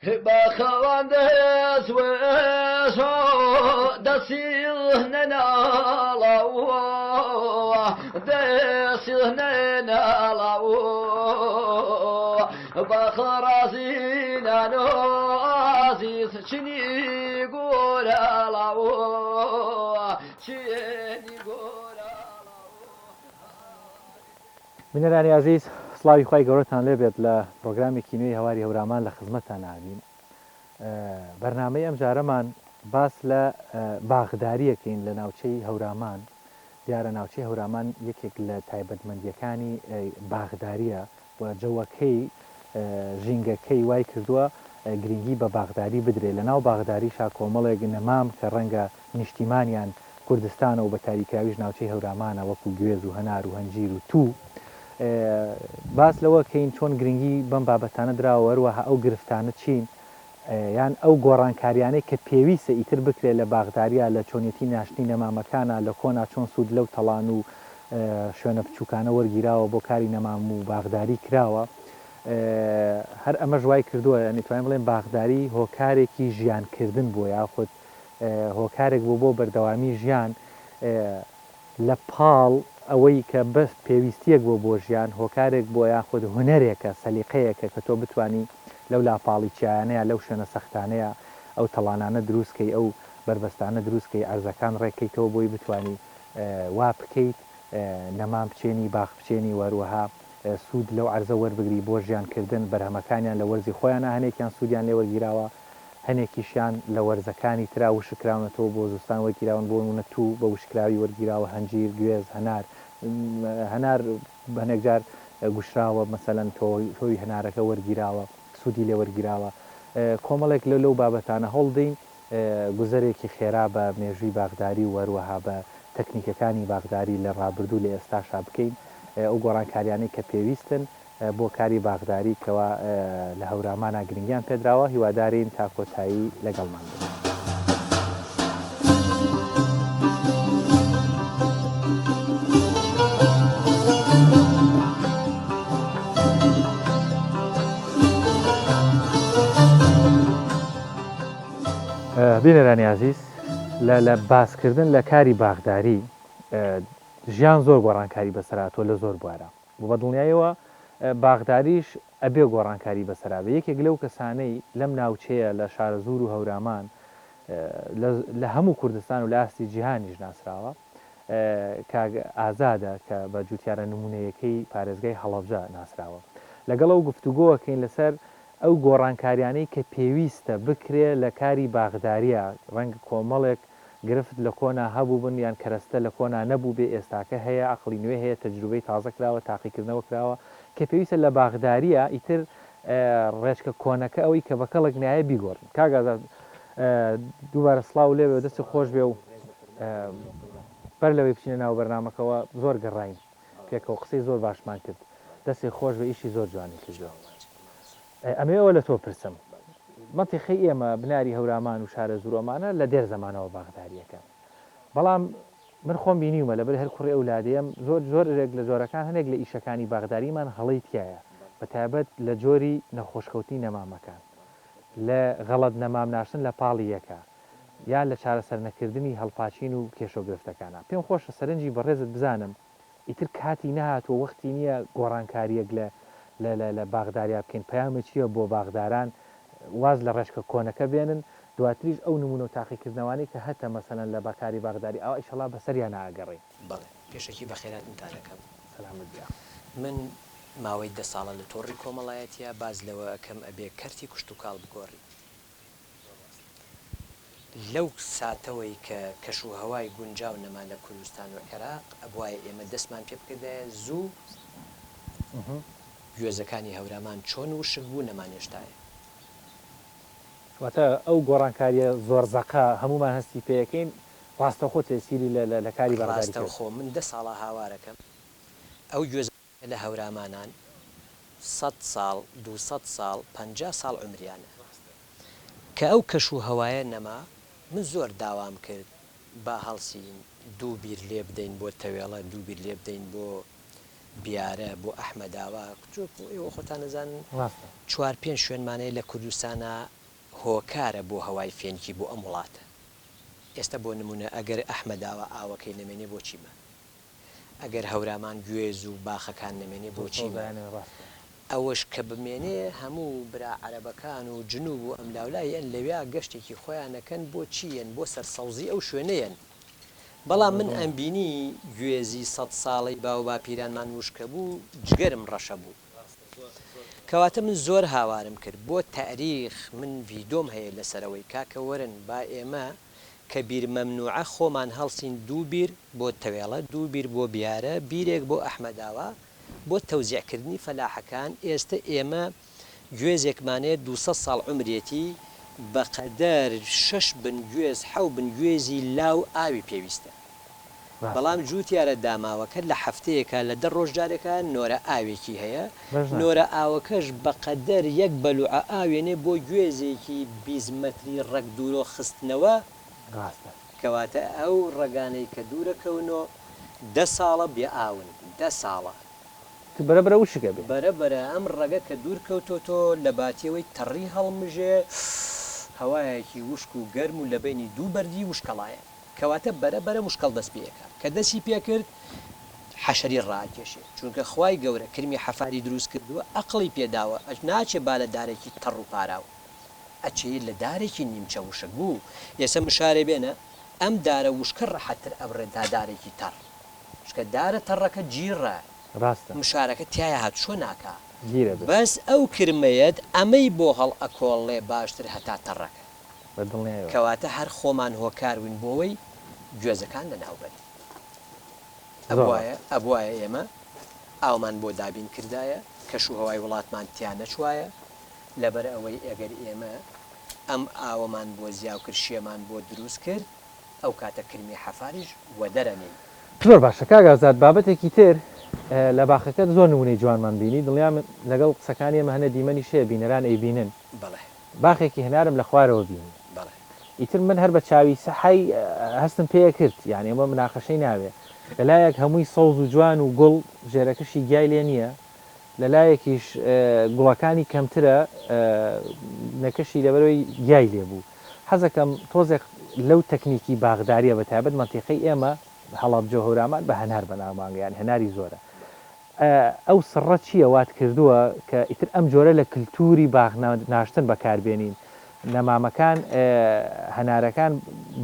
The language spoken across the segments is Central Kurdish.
بخوان دس وسو دسيهنا لاو دسيهنا لاو بخرازينا نو عزيز شني قولا لاو شني قولا بینەرانی عزیز سڵاوی خی گەورەتان لێبێت لە پرۆگرامی کینوی هەواری هەورامان لە خزمەتتان ناوین بەرنامەی ئەم جارەمان باس لە باغداریەکەین لە ناوچەی هەورامان دیارە ناوچەی هەورامان یەکێک لە تایبەتمەندیەکانی باغداریە و جەوەکەی ژینگەکەی وای کردووە گرنگی بە باغداری بدرێت لە ناو باغداریشا کۆمەڵێک نەمام کە ڕەنگە نیشتیمانیان کوردستانە و بە تاریکراویش ناوچەی هەورامانە وەکو گوێز و هەنار و هەنجیر و تو باس لەوە کەین چۆن گرنگی بەم بابەتانە درراوە وەروەها ئەو گرفتانە چین یان ئەو گۆڕانکاریانەی کە پێویستە ئیتر بکرێت لە باغداریە لە چۆنیەتی ناشتنی نەمامەکانە لە کۆنا چۆن سوود لەو تەڵان و شوێنە بچووکانە وەرگیراوە بۆ کاری نەمام و باغداری کراوە هەر ئەمە ژوای کردووە نیتوانین بڵێن باغداری هۆکارێکی ژیانکردن بۆ یاخود هۆکارێک بوو بۆ بەردەوامی ژیان لە پاڵ ئەوەی کە بەس پێویستیەک بۆ بۆ ژیان هۆکارێک بۆ یاخود هوەرێکە سەلیقەیەکە کە تۆ بتانی لەو لاپاڵی چیانەیە لەو شوێنە سەختانەیە ئەو تەڵانانە دروستکەی ئەو بربەستانە دروستکەی ئەرزەکان ڕێککەیتەوە بۆی بتانی وا بکەیت نەمان بچێنی باخ بچێنی وەروەها سوود لەو عەرزە وەربگری بۆ ژیانکردن بەرهەمەکانیان لە وەرزی خۆیانە هەنێکیان سوودیان لێ وەرگیراوە هەنێکیشیان لە وەرزەکانی ترا وشکراونەتەوە بۆ زستان وەرگیراون بۆ نمونە تو بە وشکراوی وەرگیراوە هەنجیر گوێز هەنار بەنێکجار گوشراوە مەسەلەن تۆی هەنارەکە وەرگیراوە سوودی لێ وەرگیراوە کۆمەڵێک لەو بابەتانە هەڵدەین گوزەرێکی خێرا بە مێژووی باغداری و وەروەها بە تەکنیکەکانی باغداری لە ڕابردوو لە ئێستاشا بکەین ئەو گۆڕانکاریانەی کە پێویستن بۆ کاری باغداری کەوا لە هەورامانە گرنگیان پێدراوە هیوادارین تا کۆتایی لەگەڵمان بن. بینەرانی عزیز لە باسکردن لە کاری باغداری ژیان زۆر گۆڕانکاری بەسەراتۆ لە زۆر بوارە بۆ بە دڵنیایەوە باغداریش ئەبێ گۆڕانکاری بەسەرابێ یەکێک لەو کەسانەی لەم ناوچەیە لە شارەزور و هەورامان لە هەموو کوردستان و لە ئاستی جیهانیش ناسراوە ئازادە کە بە جوتیارە نمونەیەکەی پارێزگای هەڵەبجە ناسراوە لەگەڵ ئەو گفتوگۆوەکەین لەسەر ئەو گۆڕانکاریانەی کە پێویستە بکرێ لە کاری باغداریە ڕەنگە کۆمەڵێک گرفت لە کۆنا هەبوو بن یان کەرەستە لە کۆنا نەبوو بێ ئێستاکە هەیە عقلی نوێ هەیە تەجروبەی تازە کراوە تاقیکردنەوە کراوە کە پێویستە لە باغداریە ئیتر ڕێچکە کۆنەکە ئەوەی کە بەکەڵک نایە بیگۆڕن کاگازات دووبارە سڵاو لێوێ دەستی خۆش بێ و بەر لەوەی بچینە ناو بەرنامەکەەوە زۆر گەڕین پێکەوە قسەی زۆر باشمان کرد دەستی خۆش بە ئیشی زۆر جوانی کردەوە ئەمەوە لە تۆ پرسم مەتیخی ئێمە بناری هەورامان و شارە زورۆمانە لە دێر زمانەوە باغداریەکە بەڵام من خۆم بینیومە لەبەر هەر کوڕی ئەولادەیەم زۆرێک لە جۆرەکان هەنێک لە ئیشەکانی باغداریمان هەڵی تایە بە تایبەت لە جۆری نەخۆشکەوتی نەمامەکان لە غەڵەت نەمام ناشتن لە پاڵی یەکە یان لە چارەسەر نەکردنی هەڵپاچین و کێشۆگرفتەکانە پێم خۆشە سەرنجی بەڕێزت بزانم ئیتر کاتی نهاتوە وەختی نییە گۆڕانکاریەک لە باغداریا بکەین پەیامە چییە بۆ باغداران واز لە ڕێشکە کۆنەکە بێنن دواتریش ئەو نمونە و تاقیکردنەوەی کە هەتە مەسەلەن لە بەکاری باغداری ئەو ئیشەڵا بەسەریان ناگەڕێ. بەڵێ پێشەکی بەخێراتم تارەکەم سەلامت بیا. من ماوەی 10 ساڵە لە تۆڕی کۆمەڵایەتیە باز لەوە ئەەکەم ئەبێ کەرتی کوشت و کاڵ بگۆڕی لەو ساتەوەی کە کەش و هەوای گونجاو نەما لە کوردستان و عێراق ئەبوایە ئێمە دەستمان پێ بکردایە زوو گوێزەکانی هەورامان چۆن وشک بوو نەمانێشتایە واتە ئەو گۆڕانکاریە زۆر زەقا هەمومان هەستی پێەکەین ڕاستە خۆ تێسیری لە کاری باغداری ڕاستە خۆ من 10 ساڵە هاوارەکەم ئەو گوێز لە هەورامانان 100 ساڵ 200 ساڵ 50 ساڵ عمریانە کە ئەو کەش و هەوایە نەما من زۆر داوام کرد با هەڵسین دوو بیر لێ بدەین بۆ تەوێڵە دوو بیر لێ بدەین بۆ بیارە بۆ ئەحمەداوە ئێوە خۆتان نەزانن ڕاستە 4-5 شوێنمانەیە لە کوردستانە هۆکارە بۆ هەوای فێنکی بۆ ئەم وڵاتە ئێستا بۆ نمونە ئەگەر ئەحمەداوە ئاوەکەی نەمێنێ بۆ چیمە ئەگەر هەورامان گوێز و باخەکان نەمێنێ بۆ چیمە ئەوەش کە بمێنێ هەموو برا عەرەبەکان و جنوب و ئەم لاولایەن لەوێ گەشتێکی خۆیانەکەن بۆ چیەن بۆ سەرسەوزی ئەو شوێنەیەن بەڵام من ئەمبینی گوێزی 100 ساڵی باو باپیرانمان وشکە بوو جگەرم ڕەشە بوو کەواتە من زۆر هاوارم کرد بۆ تاریخ من ڤیدۆم هەیە لەسەرەوەی کاکە وەرن با ئێمە کە بیر مەمنوعە خۆمان هەڵسین دوو بیر بۆ تەوێڵە دوو بیر بۆ بیارە بیرێک بۆ ئەحمەداوە بۆ تەوزیعکردنی فەلاحەکان ئێستا ئێمە گوێزێکمانەیە 200 ساڵ عمرێتی بەقەدەر 6 بن گوێز 7 بن گوێزی لاو ئاوی پێویستە بەڵام جووتیارە داماوەکە لە هەفتەیەکە لە 10 ڕۆژدارێکە نۆرە ئاوێکی هەیە نۆرە ئاوەکەش بەقەدەر 1 بەلوعە ئاوێنێ بۆ گوێزێکی 20 مەتری ڕەگ دوورۆ خستنەوە کەواتە ئەو ڕێگانەی کە دوورەکەونەوە 10 ساڵە بێ ئاون 10 ساڵە بەرەبرە وشکە بێ بەرەبەرە ئەم ڕەگە کە دوور کەوتۆتۆ لە باتیەوەی تەڕی هەڵمژێ هەوایەکی وشک و گەرم و لە بینی دوو بەردی وشکەڵایە کەواتە بەرەبەرە مشکڵ دەست پێەکە کە دەستی پێکرد حەشەری ڕاکێشێ چونکە خوای گەورە کرمی حەفاری دروست کردووە ئەقڵی پێداوە ئەش ناچێ با لە دارێکی تەڕ و پاراوە ئەچێت لە دارێکی نیمچە وشک بوو ئێستا مشارێ بێنە ئەم دارە وشکە ڕەحەتتر ئەبڕێدا دارێکی تەڕ شکە دارە تەڕەکە گیرڕە ڕاستە مشارەکە تایە هات چۆ ناکە بەس ئەو کرمەیەت ئەمەی بۆ هەڵ ئەکۆڵێ باشتر هەتا تەڕەکە کەواتە هەر خۆمان هۆکاروین بۆەوەی گوێزەکان لە ناوبەر ئەبواە ئێمە ئاومان بۆ دابین کردایە کەش و هەوای وڵاتمان تیان نەچوایە لەبەر ئەوەی ئەگەر ئێمە ئەم ئاوەمان بۆ زیاو کرد شێمان بۆ دروست کرد ئەو کاتە کرمی حەفاریش وە دەرەنین زۆر باشە کاگازات بابەتێکی تر لە باخەکە زۆر نمونەی جوانمان بینی دڵیان لەگەڵ قسەکانی ئەمە هەنە دیمەنی شێ بینەران ئەیبینن باخێکی هەنارم لە خوارەوە بینی ئیتر من هەر بە چاوی سەحای هەستم پێ کرد یعنی ئەمە مناقەشەی ناوێ لەلایەک هەمووی سەوز و جوان و گوڵ ژێرەکەشی گیای لێ نییە لەلایەکیش گوڵەکانی کەمترە نەکەشی لەبەرەوەی گیای لێ بوو حەزەکەم تۆزێک لەو تەکنیکی باغداریە بە تایبەت مەنتیقەی ئێمە هەڵابجە هەورامان بە هەنار بەناومانگەیان هەناری زۆرە ئەو سڕە چییە وات کردووە کە ئیتر ئەم جۆرە لە کللتوری باغ ناشتن بەکاربێنین نەمامەکان هەنارەکان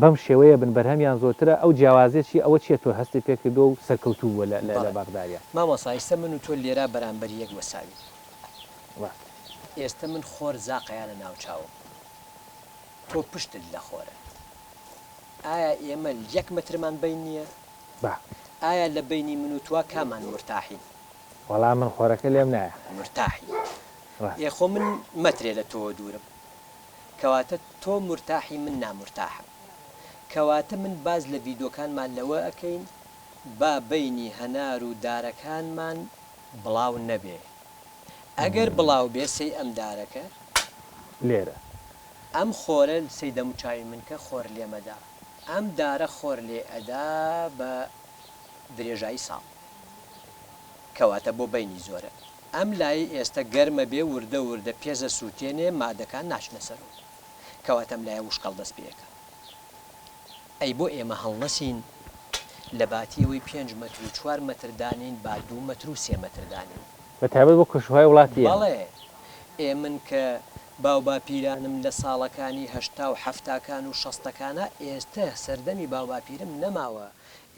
بەم شێوەیە بن بەرهەمیان زۆرترە ئەو جیاوازێکی ئەوە چیە تۆ هەستی پێکردو و سەرکەوتووە لە باغداریە مامۆسایستە من و تۆ لێرە بەرامبەر یەک وەساوی ئێستا من خۆر زاقەیە لە ناوچاوم تۆ پشتت لە خۆرە ئایا ئێمە 1 مترمان بین نییە ئایا لە بینی من و توە کامان مرتاحین وەڵام من خۆرەکە لێم نایە مرتاحی یخۆ من مەترێ لە تۆ دوورم کەواتە تۆ مرتاحی من نامرتاحم کەواتە من باز لە ڤیدۆکانمان لەوە ئەەکەین با بینی هەنار و دارەکانمان بڵاو نەبێ ئەگەر بڵاو بێ سەی ئەم دارەکە لێرە ئەم خۆرە سەیدەموچاوی من کە خۆر لێمەدا ئەم دارە خۆر لێ ئەدا بە درێژایی ساڵ کەواتە بۆ بینی زۆرە ئەم لای ئێستا گەرمە بێ وردە وردە پێزە سووتێنێ مادەکان ناچنە سەرەوە کەواتەم لایە وشکەڵ دەست پێەکە ئەی بۆ ئێمە هەڵنەسین لە باتیەوەی 5 مەتر و 4 مەتر دانین با 2 مەتر و 3 مەتر دانین بە تایبەت بۆ کەشوهای وڵاتی بەڵێ ئێمن کە باو باپیرانم لە ساڵەکانی هەشتا و هەفتاکان و شەستەکانە ئێستا سەردەمی باو باپیرم نەماوە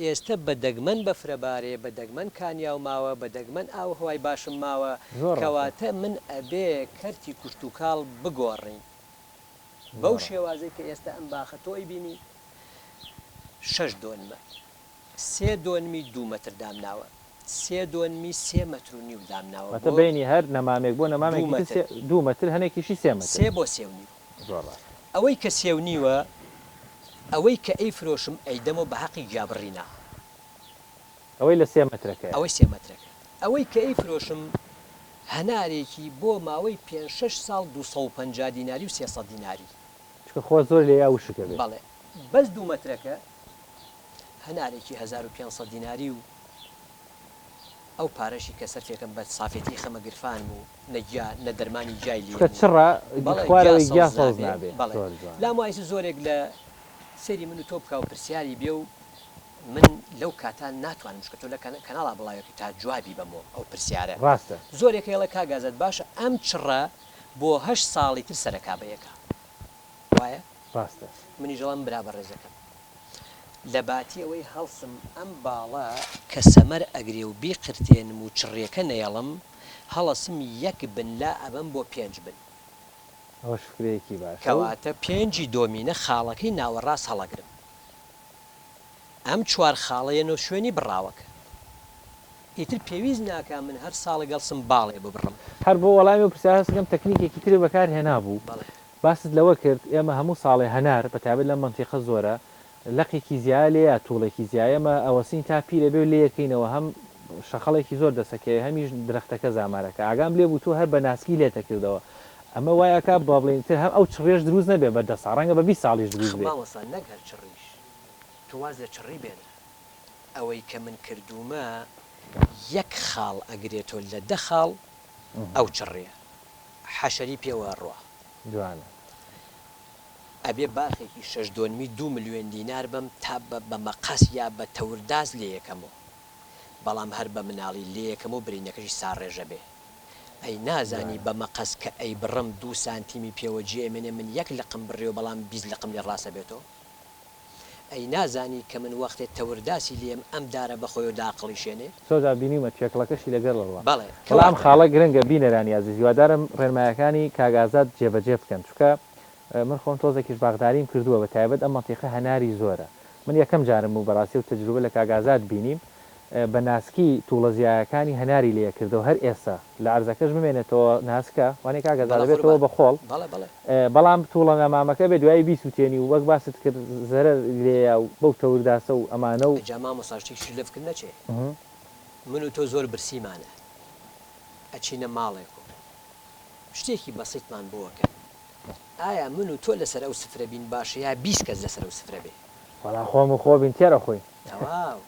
ئێستا بە دەگمەن بەفرەبارێ بە دەگمەن کانیاو ماوە بە دەگمەن ئاو هەوای باشم ماوە کەواتە من ئەبێ کەرتی کوشت و کاڵ بگۆڕین بەو شێوازەی کە ئێستا ئەم باخە تۆی بینی 6 دۆنمە 3 دۆنمی 2 مەتر دامناوە 3 دۆنمی 3 مەتر و نیو دامناوە بە بینی هەر نەمامێک بۆ نەمامێک 2 مەتر هەنێکیشی 3 مەتر 3 بۆ 3 ئەوەی کە 3 نیوە ئەوەی کە ئەی فرۆشم ئەیدەمەوە بە حەقی جابڕینا ئەوەی لە 3 مەترەکە ئەوەی 3 مەترەکە ئەوەی کە ئەی فرۆشم هەنارێکی بۆ ماوەی 5-6 ساڵ 250 دیناری و 300 دیناری خۆ زۆر لێ یا وشکە بێت بەڵێ بەس 2 مەترەکە هەنارێکی 1500 دیناری و ئەو پارەشی کە سەرفێکم بە سافێتی خەمە گرفان و نە دەرمانی جای لێ کە چڕە خوارەوەی گیا سەوز نابێ لام وایە زۆرێک لە سەری من و تۆ بکە و پرسیاری بێ و من لەو کاتان ناتوانم شکە تۆ لە کەناڵا بڵاوێکی تا جوابی بەمەوە ئەو پرسیارە ڕاستە زۆرێک هێڵە کاگازت باشە ئەم چڕە بۆ 8 ساڵی تر سەرەکا بەیەکە وایە ڕاستە منی ژەڵم برا بە ڕێزەکەم لە باتی ئەوەی هەڵسم ئەم باڵە کە سەمەر ئەگرێ و بیقرتێنم و چڕێکە نەیەڵم هەڵەسم 1 بن لا ئەبم بۆ 5 بن ئەوەش فکرەیەکی باش کەواتە 5 دۆمینە خاڵەکەی ناوەڕاست هەڵەگرم ئەم 4 خاڵەیەنەوە شوێنی بڕاوەکە ئیتر پێویست ناکە من هەر ساڵی گەڵسم باڵێ ببڕم هەر بۆ وەڵامی و پرسیارەکەم تەکنیکێکی تر بەکار هێنابوو باست لەوە کرد ئێمە هەموو ساڵی هەنار بەتابێت لە منتیقە زۆرە لەقێکی زیای لێ یا تووڵێکی زیایەمە ئەوەسین تا پیرە بێ لێ یەکەینەوە هەم شەخەڵێکی زۆر دەسەکەی هەمیش درەختەکە زامارەکە ئاگام لێ بوو تۆ هەر بە ناسکی لێتە کردەوە ئەمە وایەکە بە بڵێن تر هەم ئەو چڕێش دروست نەبێ بە 10 ڕەنگە بە 20 ساڵیش دروست بێ مامۆستا نەگەر چڕیش تواز لە چڕی بێنە ئەوەی کە من کردومە 1 خاڵ ئەگرێتۆ لە 10 خاڵ ئەو چڕێ حەشەری پێوە ڕوە جوانە ئەبێ باخێکی 6.2 ملیۆن دینار بم تا بە مەقەس یا بە تەورداز لێ یەکەمەوە بەڵام هەر بە مناڵی لێ یەکەمەوە برینەکەشی ساڕێژە بێ ئەی نازانی بە مەقەس کە ئەی بڕم 2 سانتیمی پێوە جێمێنێ من 1 لقم بڕێ و بەڵام 20 لقم لێ ڕاستە بێتەوە ئەی نازانی کە من وەختێ تەورداسی لێم ئەم دارە بەخۆی و داقڵی شوێنێ سۆدا بینیمە چێکڵەکەشی لەگەڵەوە بەڵێ بەڵام خاڵە گرنگە بینەرانی عزیز هیوادارم ڕێنمایەکانی کاگازات جێبەجێ بکەن چکە من خۆم تۆزێکیش باغداریم کردووە بە تایبەت ئەم مەنتیقە هەناری زۆرە من یەکەم جارم و بەڕاستی و تەجروبە لە کاگازات بینیم بە ناسکی تووڵە زیایەکانی هەناری لێ کردەوە هەر ئێستا لە ئەرزەکەش بمێنێتەوە ناسکە وانێ کاگازات دەبێتەوە بە خۆڵ بەڵام تووڵە نەمامەکە بێ دوای بیسووتێنی و وەک باست کرد زەرە لێە و بەو تەورداسە و ئەمانە و جاما مۆساشتێکی لەفکرد نەچێ من و تۆ زۆر برسیمانە ئەچینە ماڵێک و شتێکی بەسیتمان بۆەکە ئایا من و تۆ لەسەر ئەو سفرە بین باشە یا 20 کەس لەسەر ئەو سفرە بێ وەڵا خۆم و خۆ بین تێرە خۆی تەواو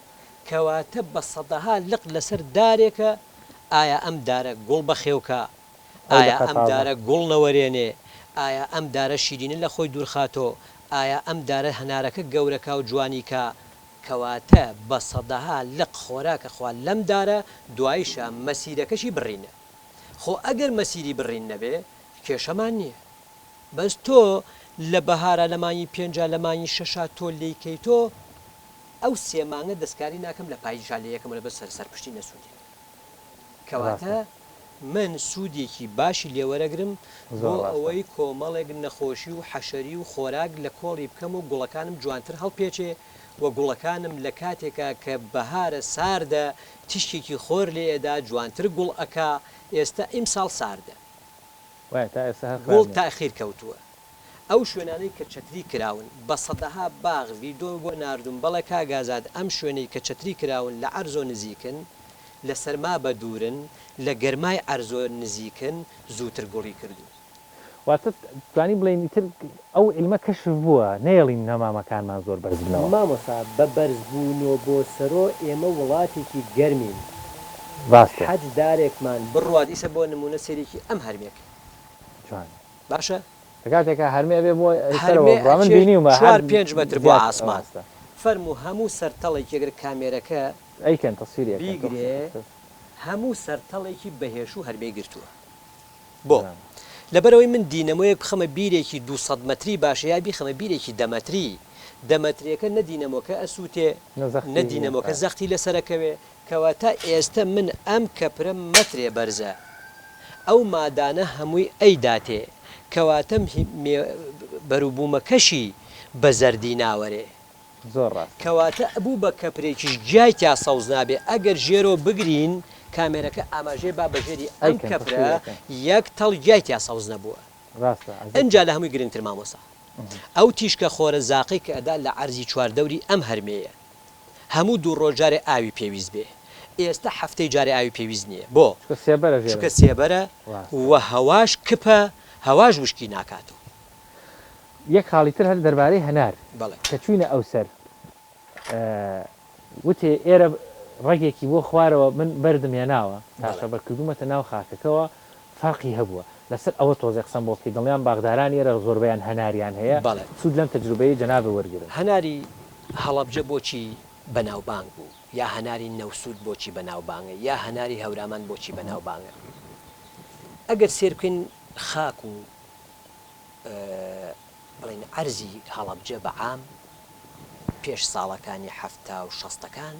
کەواتە بە سەدەها لق لەسەر دارێکە ئایا ئەم دارە گوڵ بەخێوکە ئایا ئەم دارە گوڵ نەوەرێنێ ئایا ئەم دارە شیرینە لە خۆی دوورخاتۆ ئایا ئەم دارە هەنارەکە گەورەکە و جوانیکە کەواتە بە سەدەها لق خۆراکە خوا لەم دارە دوایشە مەسیرەکەشی بڕینە خۆ ئەگەر مەسیری بڕین نەبێ کێشەمان نییە بەس تۆ لە بەهارە لەمانی 5 لەمانی 6 تۆ لێیکەی تۆ ئەو 3 مانگە دەستکاری ناکەم لە پاییشا لە یەکەم لە بە سەرپشتی نەسوودی کەواتە من سوودێکی باشی لێوەرەگرم بۆ ئەوەی کۆمەڵێک نەخۆشی و حەشەری و خۆراک لە کۆڵی بکەم و گوڵەکانم جوانتر هەڵپێچێ و گوڵەکانم لە کاتێکە کە بەهارە ساردە تیشتێکی خۆر لێدا جوانتر گوڵ ئەکا ئێستا ئیم ساڵ ساردە گوڵ تاخیر کەوتووە ئەو شوێنانەی کە چەتری کراون بە سەدەها باغ ڤیدۆ بۆ ناردوم بەڵێ کاگازات ئەم شوێنەی کە چەتری کراون لە ئەرزۆ نزیکن لە سەرما بە دوورن لە گەرمای ئەرزۆ نزیکن زووتر گوڵی کردو واتە توانی بڵێن تر ئەو علمە کەشف بووە نێڵین نەمامەکانمان زۆر بەرزبنەوە مامۆستا بە بەرزبوونەوە بۆ سەرۆ ئێمە وڵاتێکی گەرمین حەج دارێکمان بڕوات ئیسە بۆ نمونە سێرێکی ئەم هەرمێک جوان باشە کاتێکە هەرمێ بێ بۆ من بینیمە 5 متر بۆ ئاسمان فەرموو هەموو سەرتەڵێکی ئەگەر کامێرەکە ئەیکەن تەسویری بیگرێ هەموو سەرتەڵێکی بەهێش و هەربێ گرتووە بۆ لەبەرەوەی من دینەمۆیەک بخەمە بیرێکی 200 متری باشە یا بیخەمە بیرێکی دەمەتری دەمەترێکە نەدینەمۆکە ئەسووتێ نەدینەمۆکە زەختی لەسەرەکەوێ کەواتە ئێستا من ئەم کەپرە مەترێ بەرزە ئەو مادانە هەمووی ئەیداتێ کەواتە بەروبوومەکەشی بە زەردی ناوەرێ زۆر ڕاست کەواتە ئەبوو بە کەپرێکیش جای تا سەوز نابێ ئەگەر ژێرۆ بگرین کامێرەکە ئاماژێ با بەژێری ئەم کەپرە 1 تەڵ جای تا سەوز نەبووە ئەنجا لە هەمووی گرنگتر مامۆستا ئەو تیشکە خۆرە زاقی کە ئەدا لە عەرزی چواردەوری ئەم هەرمەیە هەموو 2 ڕۆژارێ ئاوی پێویست بێ ئێستا هەفتەی جارێ ئاوی پێویست نییە بۆ چکە سێبەرە و هەواش کپە هەواش وشکی ناکاتەوە یەک خاڵیتر هەر دەربارەی هەنار بەڵێ کە چوینە ئەو سەر وتێ ئێرە ڕێگێکی بۆ خوارەوە من بەردم هێناوە تاشە بەرکردومەتە ناو خاکەکەەوە فەرقی هەبووە لەسەر ئەوە تۆزێ قسەم بۆ بکەیت دڵیان باغداران ێرە زۆربیان هەناریان هەیە سوود لەم تەجروبەیە جەنابە وەرگرن هەناری هەڵەبجە بۆچی بەناوبانگ بوو یا هەناری نەوسود بۆچی بەناوبانگە یا هەناری هەورامان بۆچی بەناوبانگە ئەگەر سێرکن خاک و بڵین ئەرزی هەڵەبجە بە عام پێش ساڵەکانی هەفتا و شەستەکان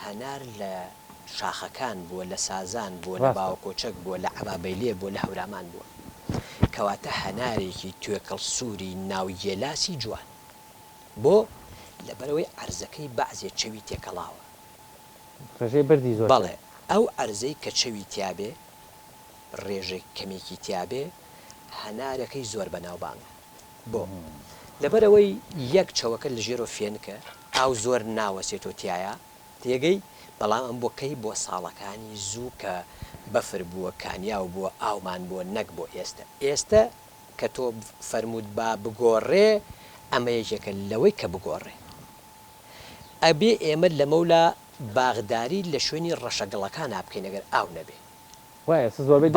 هەنار لە شاخەکان بووە لە سازان بووە لە باوکۆچەک بووە لە عەبابەیلێ بووە لە هەورامان بووە کەواتە هەنارێکی توێکەڵ سووری ناوگێلاسی جوان بۆ لەبەرەوەی عەرزەکەی بەعزێ چەوی تێکەڵاوە ڕێژەی بەردی زۆر بەڵێ ئەو عەرزەی کە چەوی تیابێ ڕێژەی کەمێکی تیابێ هەنارەکەی زۆر بەناوبانگە بۆ لەبەرەوەی یەک چەوەکە لە ژێرۆ فێنکە ئاو زۆر ناوەسێتۆ تایە تێگەی بەڵام ئەم بۆکەی بۆ ساڵەکانی زوو کە بەفر بووە کانیاو بووە ئاومان بووە نەک بۆ ئێستا کە تۆ فەرموود با بگۆڕێ ئەمە یەکێکە لەوەی کە بگۆڕێ ئەبێ ئێمە لەمەولا باغداری لە شوێنی ڕەشەگەڵەکان بکەین ئەگەر ئاو نەبێ زۆربەی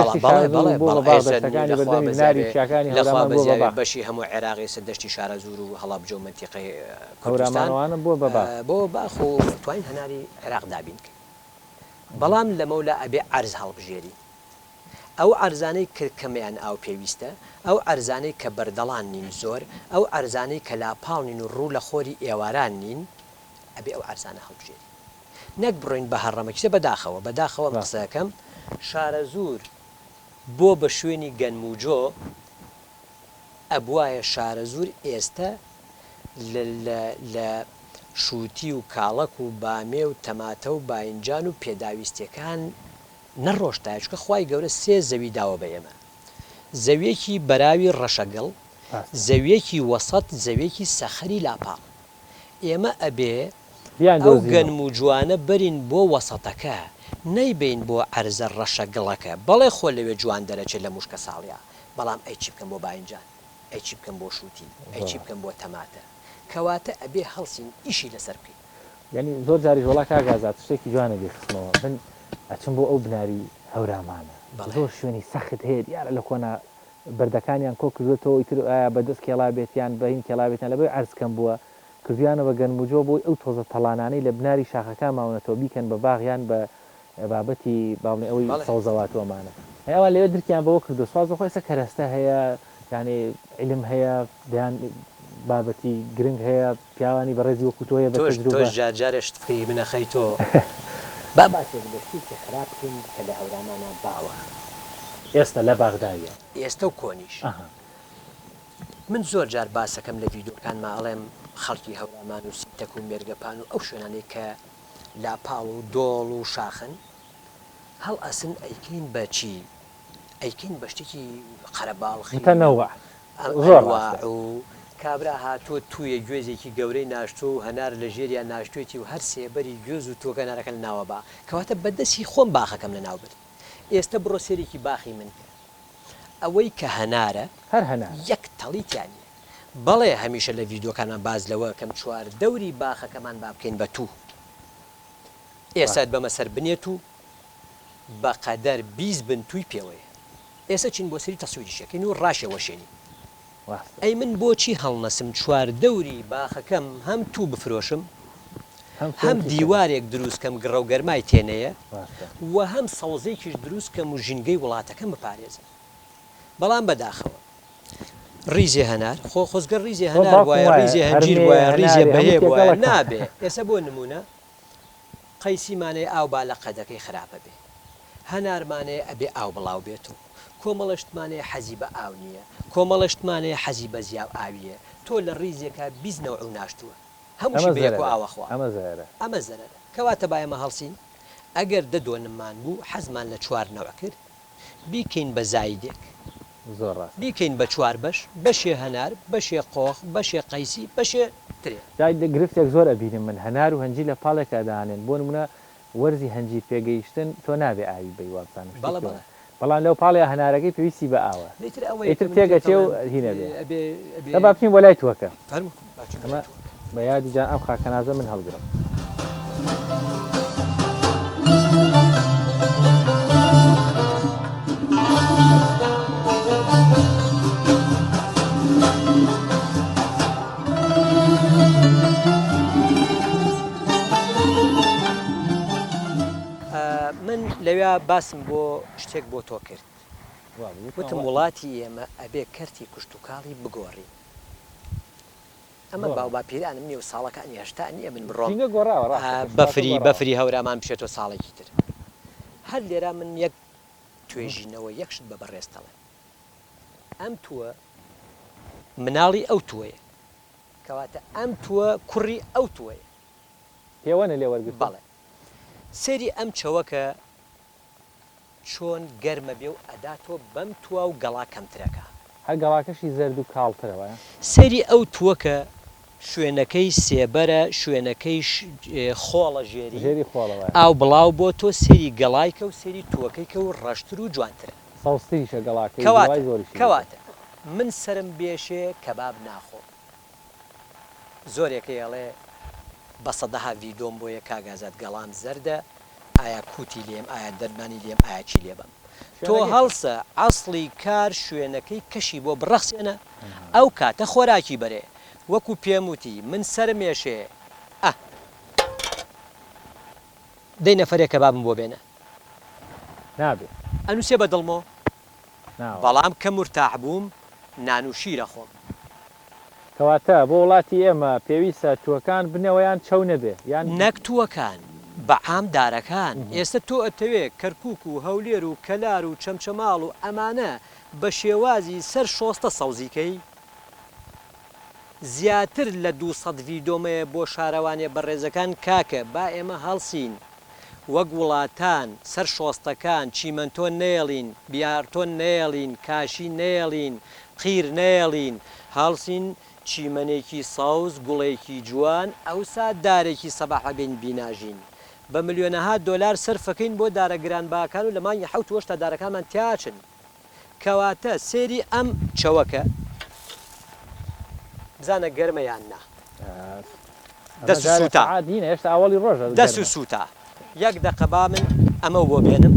بەشی هەموو عێراقی سەر دەشتی شارەزور و هەڵەبجە و منتیقەی هەورامانەوانە بۆ بۆ باخ و توانین هەناری عێراق دابین بەڵام لەمەولا ئەبێ عەرز هەڵبژێری ئەو عەرزانەی کەمیان ئاو پێویستە ئەو عەرزانەی کە بەردەڵان نین زۆر ئەو عەرزانەی کە لاپاڵ نین و ڕوو لە خۆری ئێواران نین ئەبێ ئەو عەرزانە هەڵبژێری نەک بڕۆین بە هەڕەمەکیسە بەداخەوە قسەکەم شارە زور بۆ بە شوێنی گەنموجۆ ئەبوایە شارە زور ئێستا لە شووتی و کاڵک و بامێ و تەماتە و باینجان و پێداویستیەکان نەڕۆشتای چکە خوای گەورە سێ زەوی داوە بە ئێمە زەویەکی بەراوی ڕەشەگەڵ زەویەکی وەسەد زەویەکی سەخری لاپاڵ ئێمە ئەبێ ئەو گەنم و جوانە بەرین بۆ وەسەتەکە نەیبین بۆ عەرزە ڕەشەگەڵەکە بەڵێ خۆ لەوێ جوان دەرەچێت لە موشکە ساڵیا بەڵام ئەی چی بکەم بۆ باینجان ئەی چی بکەم بۆ شووتی ئەی چی بکەم بۆ تەماتە کەواتە ئەبێ هەڵسین ئیشی لەسەر بکەین یعنی زۆر جاری وڵا کاگازات شتێکی جوانە بێخستمەوە من ئەچم بۆ ئەو بناری هەورامانە زۆر شوێنی سەخت هەیە دیارە لە کۆنا بەردەکانیان کۆ کردوێتەوە ئیتر بەدەست کێڵا بێتیان بەهین کێڵا بێتیان لەبێ عەرزکەم بووە کردویانە بە گەنموجۆ بۆی ئەو تۆزە تەڵانانەی لە بناری شاخەکان ماونەتەوە بیکەن بە باغیان بە بابەتی باڵێ ئەوەی سەوزەواتوەمانە هەیەوان لەوێ درکیان بەوە کردو سوازە خۆی سە کەرەستە هەیە یعنی علم هەیە دەیان بابەتی گرنگ هەیە پیاوانی بەڕێزی وەکوتۆیە بە جارێشت فی منەخەی تۆ با باسێک بەشتی کە خراپ بکەین کە لە هەورامانە باوە ئێستا لە باغداریە ئێستا و کۆنیش من زۆر جار باسەکەم لە ڤیدۆکانما ئەڵێم خەڵکی هەورامان و سیتەک و مێرگەپان و ئەو شوێنانەی کە لاپاڵ و دۆڵ و شاخن هەڵ ئەسن ئەیکەین بە چی ئەیکەین بە شتێکی قەرەباڵخی زۆر و کابرا هاتۆ تویە گوێزێکی گەورەی ناشتۆ و هەنار لە ژێریان ناشتوێتی و هەر سێبەری گوێز و تۆکە نارەکە لە ناوە با کەواتە بەدەستی خۆم باخەکەم لە ناوبر ئێستا بڕۆ سێرێکی باخی من ئەوەی کە هەنارە هەر هەنار یەک تەڵیتیانی بەڵێ هەمیشە لە ڤیدۆکانمان باز لەوە کەم چوار دەوری باخەکەمان با بکەین بە تو ئێستا بەمە سەر بنێت و بەقەدەر 20 بن توی پێوەیە ئێستا چین بۆ سەری تەسویریشەکەین و ڕاشێوەشێنی ئەی من بۆچی هەڵنەسم چوار دەوری باخەکەم هەم تو بفرۆشم هەم دیوارێک دروستکەم گڕە و گەرمای تێنەیە و هەم سەوزێکیش دروستکەم و ژینگەی وڵاتەکەم بپارێزم بەڵام بەداخەوە ریزێ هەنار خۆزگە ریزێ هەنار وایە ریزێ هەنجیر وایە ریزێ بەهێ وایە نابێ ئێستا بۆ نمونە قەیسیمانەیە ئاو با لە قەدەکەی خراپە بێ هەنارمانەیە ئەبێ ئاو بڵاو بێتەوە کۆمەڵەشتمانەیە حەزی بە ئاو نییە کۆمەڵەشتمانەیە حەزی بە زیاو ئاویە تۆ لە ریزێکە بیزنەوە ئەو ناشتووە هەمووشی بەیەک و ئاوەخوا ئەمە زەرەرە کەواتە باەمە هەڵسین ئەگەر دەدۆنممان بوو حەزمان لە چوار نەوە کرد بیکەین بە زایدێک بیکەین بە چوار بەشێ هەنار بەشێ قۆخ بەشێ قەیسی بەشێ ترێ گرفتێک زۆر ئەبینم من هەنار و هەنجی لە پاڵێکە دانێن بۆ نمونە وەرزی هەنجی پێگەیشتن تۆ نابێ ئاوی بەی وابزان بەڵام لەو پاڵی هەنارەکەی پێویستی بە ئاوە ئیتر تێگەچێ و هینە بێ با بچین بۆ لای تووەکە بە یادی جان ئەم خاکەنازە من هەڵگرم باسم بۆ شتێک بۆ تۆ کرد وتم وڵاتی ئێمە ئەبێ کەرتی کوشت و کاڵی بگۆڕی ئەمە باو باپیرانم نیە و ساڵەکانی هێشتا نییە من بڕۆم بەفری هەورامان بشێتەوە ساڵێکی تر هەر لێرە من یەک توێژینەوە یەکشت بە بەڕێستەڵێ ئەم تووە مناڵی ئەو تووەیە کەواتە ئەم تووە کوڕی ئەو تووەیە پێوەنە لێ وەرگرت بەڵێ سێری ئەم چەوەکە چۆن گەرمە بێ و ئەداتۆ بەم تووە و گەڵا کەمترەکە هەر گەڵاکەشی زەرد و کاڵترەوە سەری ئەو تووەکە شوێنەکەی سێبەرە شوێنەکەی خۆڵە ژێری خۆڵەوە ئاو بڵاو بۆ تۆ سێری گەڵایکە و سێری تووەکەیکە و ڕەشتر و جوانترە سەوستریشە گەڵاکەی کەواتە من سرم بێشێ کەباب ناخۆم زۆرێکە ئەڵێ بە سەدەها ڤیدۆم بۆ یە کاگازات گەڵام زەردە ئایا کوتی لێم ئایا دەرمانی لێم ئایا چی لێ بم تۆ هەڵسە ئەسڵی کار شوێنەکەی کەشی بۆ بڕەخسێنە ئەو کاتە خۆراکی بەرێ وەکو پێم وتی من سەرمێشێ دەی نەفرێک کەبابم بۆ بێنە نابێت ئەنووسێ بە دڵمۆ بەڵام کە مرتاح بووم نان و شیرە خۆم کەواتە بۆ وڵاتی ئێمە پێویستە تووەکان بنەوەیان چەو نەبێ یان نەکتووەکان بە عام دارەکان ئێستا تۆ ئەتەوێت کەرکک و هەولێر و کەلار و چەمچەماڵ و ئەمانە بە شێوازی سەر شۆستە سەوزیکەی زیاتر لە 200 ڤیدۆمەیە بۆ شارەوانێ بەڕێزەکان کاکە با ئێمە هەڵسین وەک وڵاتان سەر شۆستەکان چیمەنتۆ نێڵین بیارتۆ نێڵین کاشی نێڵین قیر نێڵین هەڵسین چیمەنێکی ساوز گوڵێکی جوان ئەوسا دارێکی سەباح بین بیناژین بە ملیۆنەها دۆلار سەرفەکەین بۆ دارە گرانباکان و لە مانگی 7 تا دارەکانمان تیاچن کەواتە سێری ئەم چەوەکە بزانە گەرمەیان نا دەست و سووتا هێشتا ئاوەڵی ڕۆژە دەست و سووتا یەک دەقەبا من ئەمە بۆ بێنم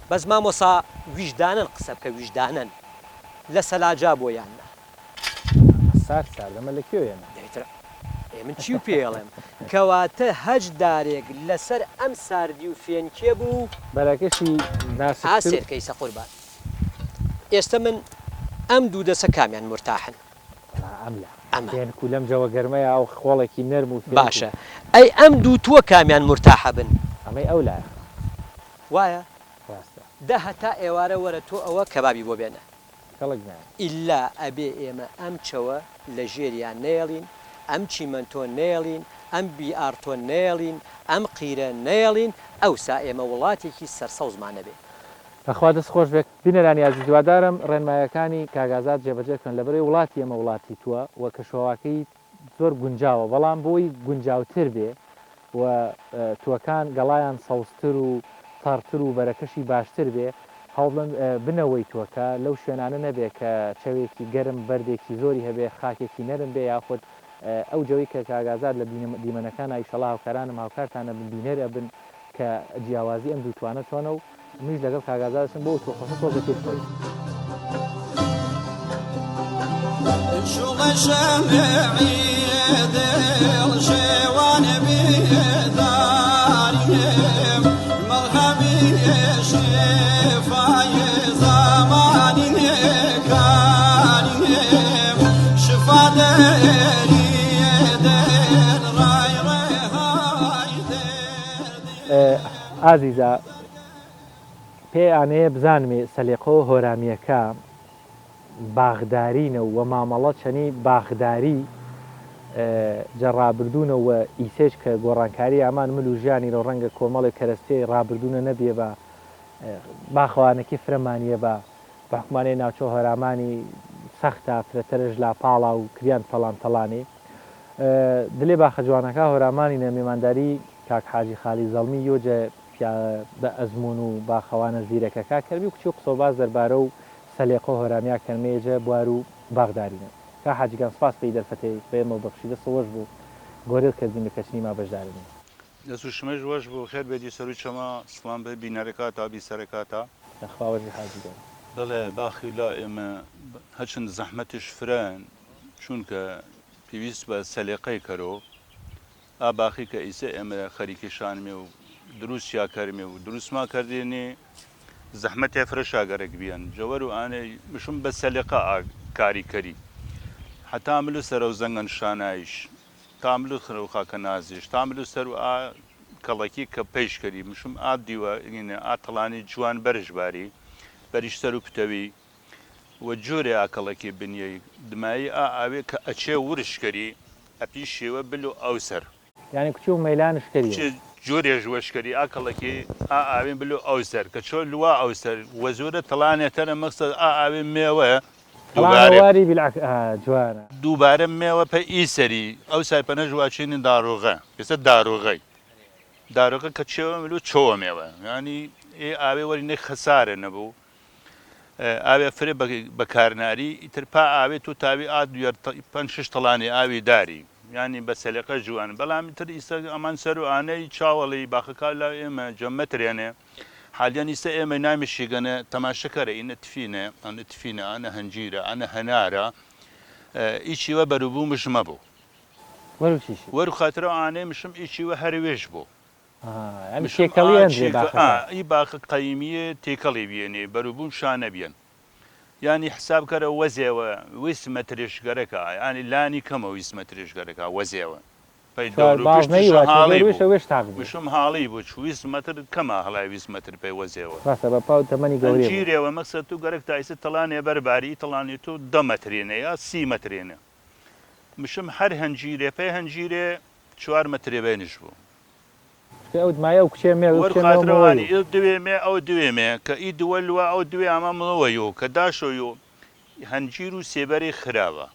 بەس مامۆسا ویژدانن قسە بکە ویژدانن لە سەلاجا بۆیاننا ساردەمە لە کێوێنە من چی و پێڵێم کەواتە هەج دارێک لەسەر ئەم ساردی و فێنکێ بوو بەراکەشی ئاسێرکەی سەقوربان ئێستا من ئەم دوو دەسە کامیان مرتاحن ئەمە لەم جەوە گەرمەیە ئەو خۆڵێکی نەرم و باشە ئەی ئەم دوو تووە کامیان مرتاحە بن ئەمەی ئەو لای وایە دە هەتا ئێوارە وەرە تۆ ئەوە کەبابی بۆ بێنە ئیلا ئەبێ ئێمە ئەم چەوە لە ژێریان نێڵین ئەم چیمەنتۆ نێڵین ئەم بیئارتۆ نێڵین ئەم قیرە نێڵین ئەوسا ئێمە وڵاتێکی سەرسەوزمانە بێ ئەخوا دەست خۆش بێت بینەرانی یازی دووادارم ڕێنمایەکانی کاگازات جێبەجێکن لەبەرەی وڵاتی ئەمە وڵاتی تووە وە کەشەواکەی زۆر گونجاوە بەڵام بۆی گونجاوتر بێ و تووەکان گەڵایان سەوزتر و تارتر و بەرەکەشی باشتر بێ هەوڵن بنەوەی تووەکە لەو شوێنانە نەبێ کە چەوێکی گەرم بەردێکی زۆری هەبێ خاکێکی نەرم بێ یاخود ئەو جەوەی کە کاگازات لە دیمەنەکان ئایشەڵا هاوکارانم هاوکارتانە بینەرە بن کە جیاوازی ئەم دووتوانە چۆنە و منیش لەگەڵ کاگازاتشم بۆ تۆخۆشە تۆزە پێ بخۆی ئازیزە پێ ئانەیە بزانمێ سەلیقە و هۆرامیەکە باغدارینە و مامەڵە چەنی باغداری جەڕابردوونەوە ئیسێش کە گۆڕانکاری ئامان مل و ژیانی لەو ڕەنگە کۆمەڵی کەرەستەی ڕابردوونە نەبێ بە باخەوانەکی فرەمانیە بە باحکومانەی ناوچۆ هەرامانی سەختە فرەتەرش لا پاڵا و کریان تەڵان تەڵانێ دلێ باخە جوانەکە هەرامانی نە میێمانداری کاک حاجی خالی زەڵمی یۆجە بە ئەزمون و باخەوانە زیرەکەکە کەربی و کچی و قسەڵباز دەربارە و سەلیقە و هۆرامیا کەرمێجە بوار و باغدارینە کا حاجیگان سپاس پێی دەرفەتەی بێمە بەخشی دەسەوەش بوو گۆرێت کردین لە کەچنی ما بەشدارن دەست و شمەش وەش بوو خێر بێتی سەر و چەمە سڵام بە بینەرەکە تا بیسەرەکاتە نەخواوەژی حاجیگان بەڵێ باخی لا ئێمە هەچەند زەحمەتش فران چونکە پێویست بە سەلیقەی کەرۆ ئاباخی کە ئیسە ئێمە خەریکیشانمێ و دروستیا کەرمێ و دروستما کردێنێ زەحمەتێ فرەشاگەرەك بیان جەوەر و ئانەی مشم بە سەلقە کاریکەری حتا ملو سەرە و زەنگەن شانایش تاملو خرە و خاکە نازیش تاملو سەر و کەڵکی کە پێیشکەری مشم دیوە ئاتەڵانی جوان بەرژباری بەریش سەر و پتەوی وە جۆرێ ئاکەڵکی بنیەی دمایی ئاوێ کە ئەچێ ورشکەری ئەپی شێوە بلو ئەو سەر یعنی کچی و مەیلانشکەری جۆرێ ژوەشکەری ئاکەڵکی ئاوێن بلو ئەو سەر کە چۆ لوا ئەو سەر وە زۆرە تەڵانێتەرە مەقسەد ئاوێ مێوە واری جوانە دووبارە مێوە پە ئیسەری ئەو سایپەنە ژواچینی داڕۆغە پێسە داڕۆغەی داڕۆغە کە چێوە ملو چۆوە مێوە ینی ئاوێ وەرینەی خەسارە نەبوو ئاوێ فرێ بەکارناری ئیتر پا ئاوێت و تاوی پەنج شش تەڵانی ئاوی داری ینی بە سەلقە جوان بەڵام تر ئیسە ئەمان سەر و ئانەی چاوەڵی باخەکە لا ئێمە جەمەترێنێ حالیان ئیسە ئێمە نامیشیگەنە تەماشەکەرە ئینە تفینە ئەنە تفینە ئەنە هەنجیرە ئەنە هەنارە ئیچیوە بەروبوو مشمە بوو وەرو خاترە ئانەی مشم ئیچیوە هەروێش بوو ئی باخە قەیمیە تێکەڵی بێنێ بەروبووم شانە بێن ینی حسابکەرە وەزێوە ویسمە ترێشگەرەکە ینی لانی کەمە ویسمە ترێشگەرەکە وەزێوە وشم حاڵی بوو ویسمەتر کەما هەڵای ویسمەتر پێی وەزێوە گیرێوە مەقسەد و گەرەک تایسە تەڵانێ بەرباری تەڵانی تو دەمەترێنە یا سی مەترێنە مشم هەر هەنجیرێ پێی هەنجیرێ 4 مەترێ بێنش بوو ئەومایە و کچێ وەرخاترەوانی دوێمێ ئەو دوێمێ کە ئی دووە لووە ئەو دوێ ئەمە مڵەوەیەوە کە داشۆی و هەنجیر و سێبەری خراوە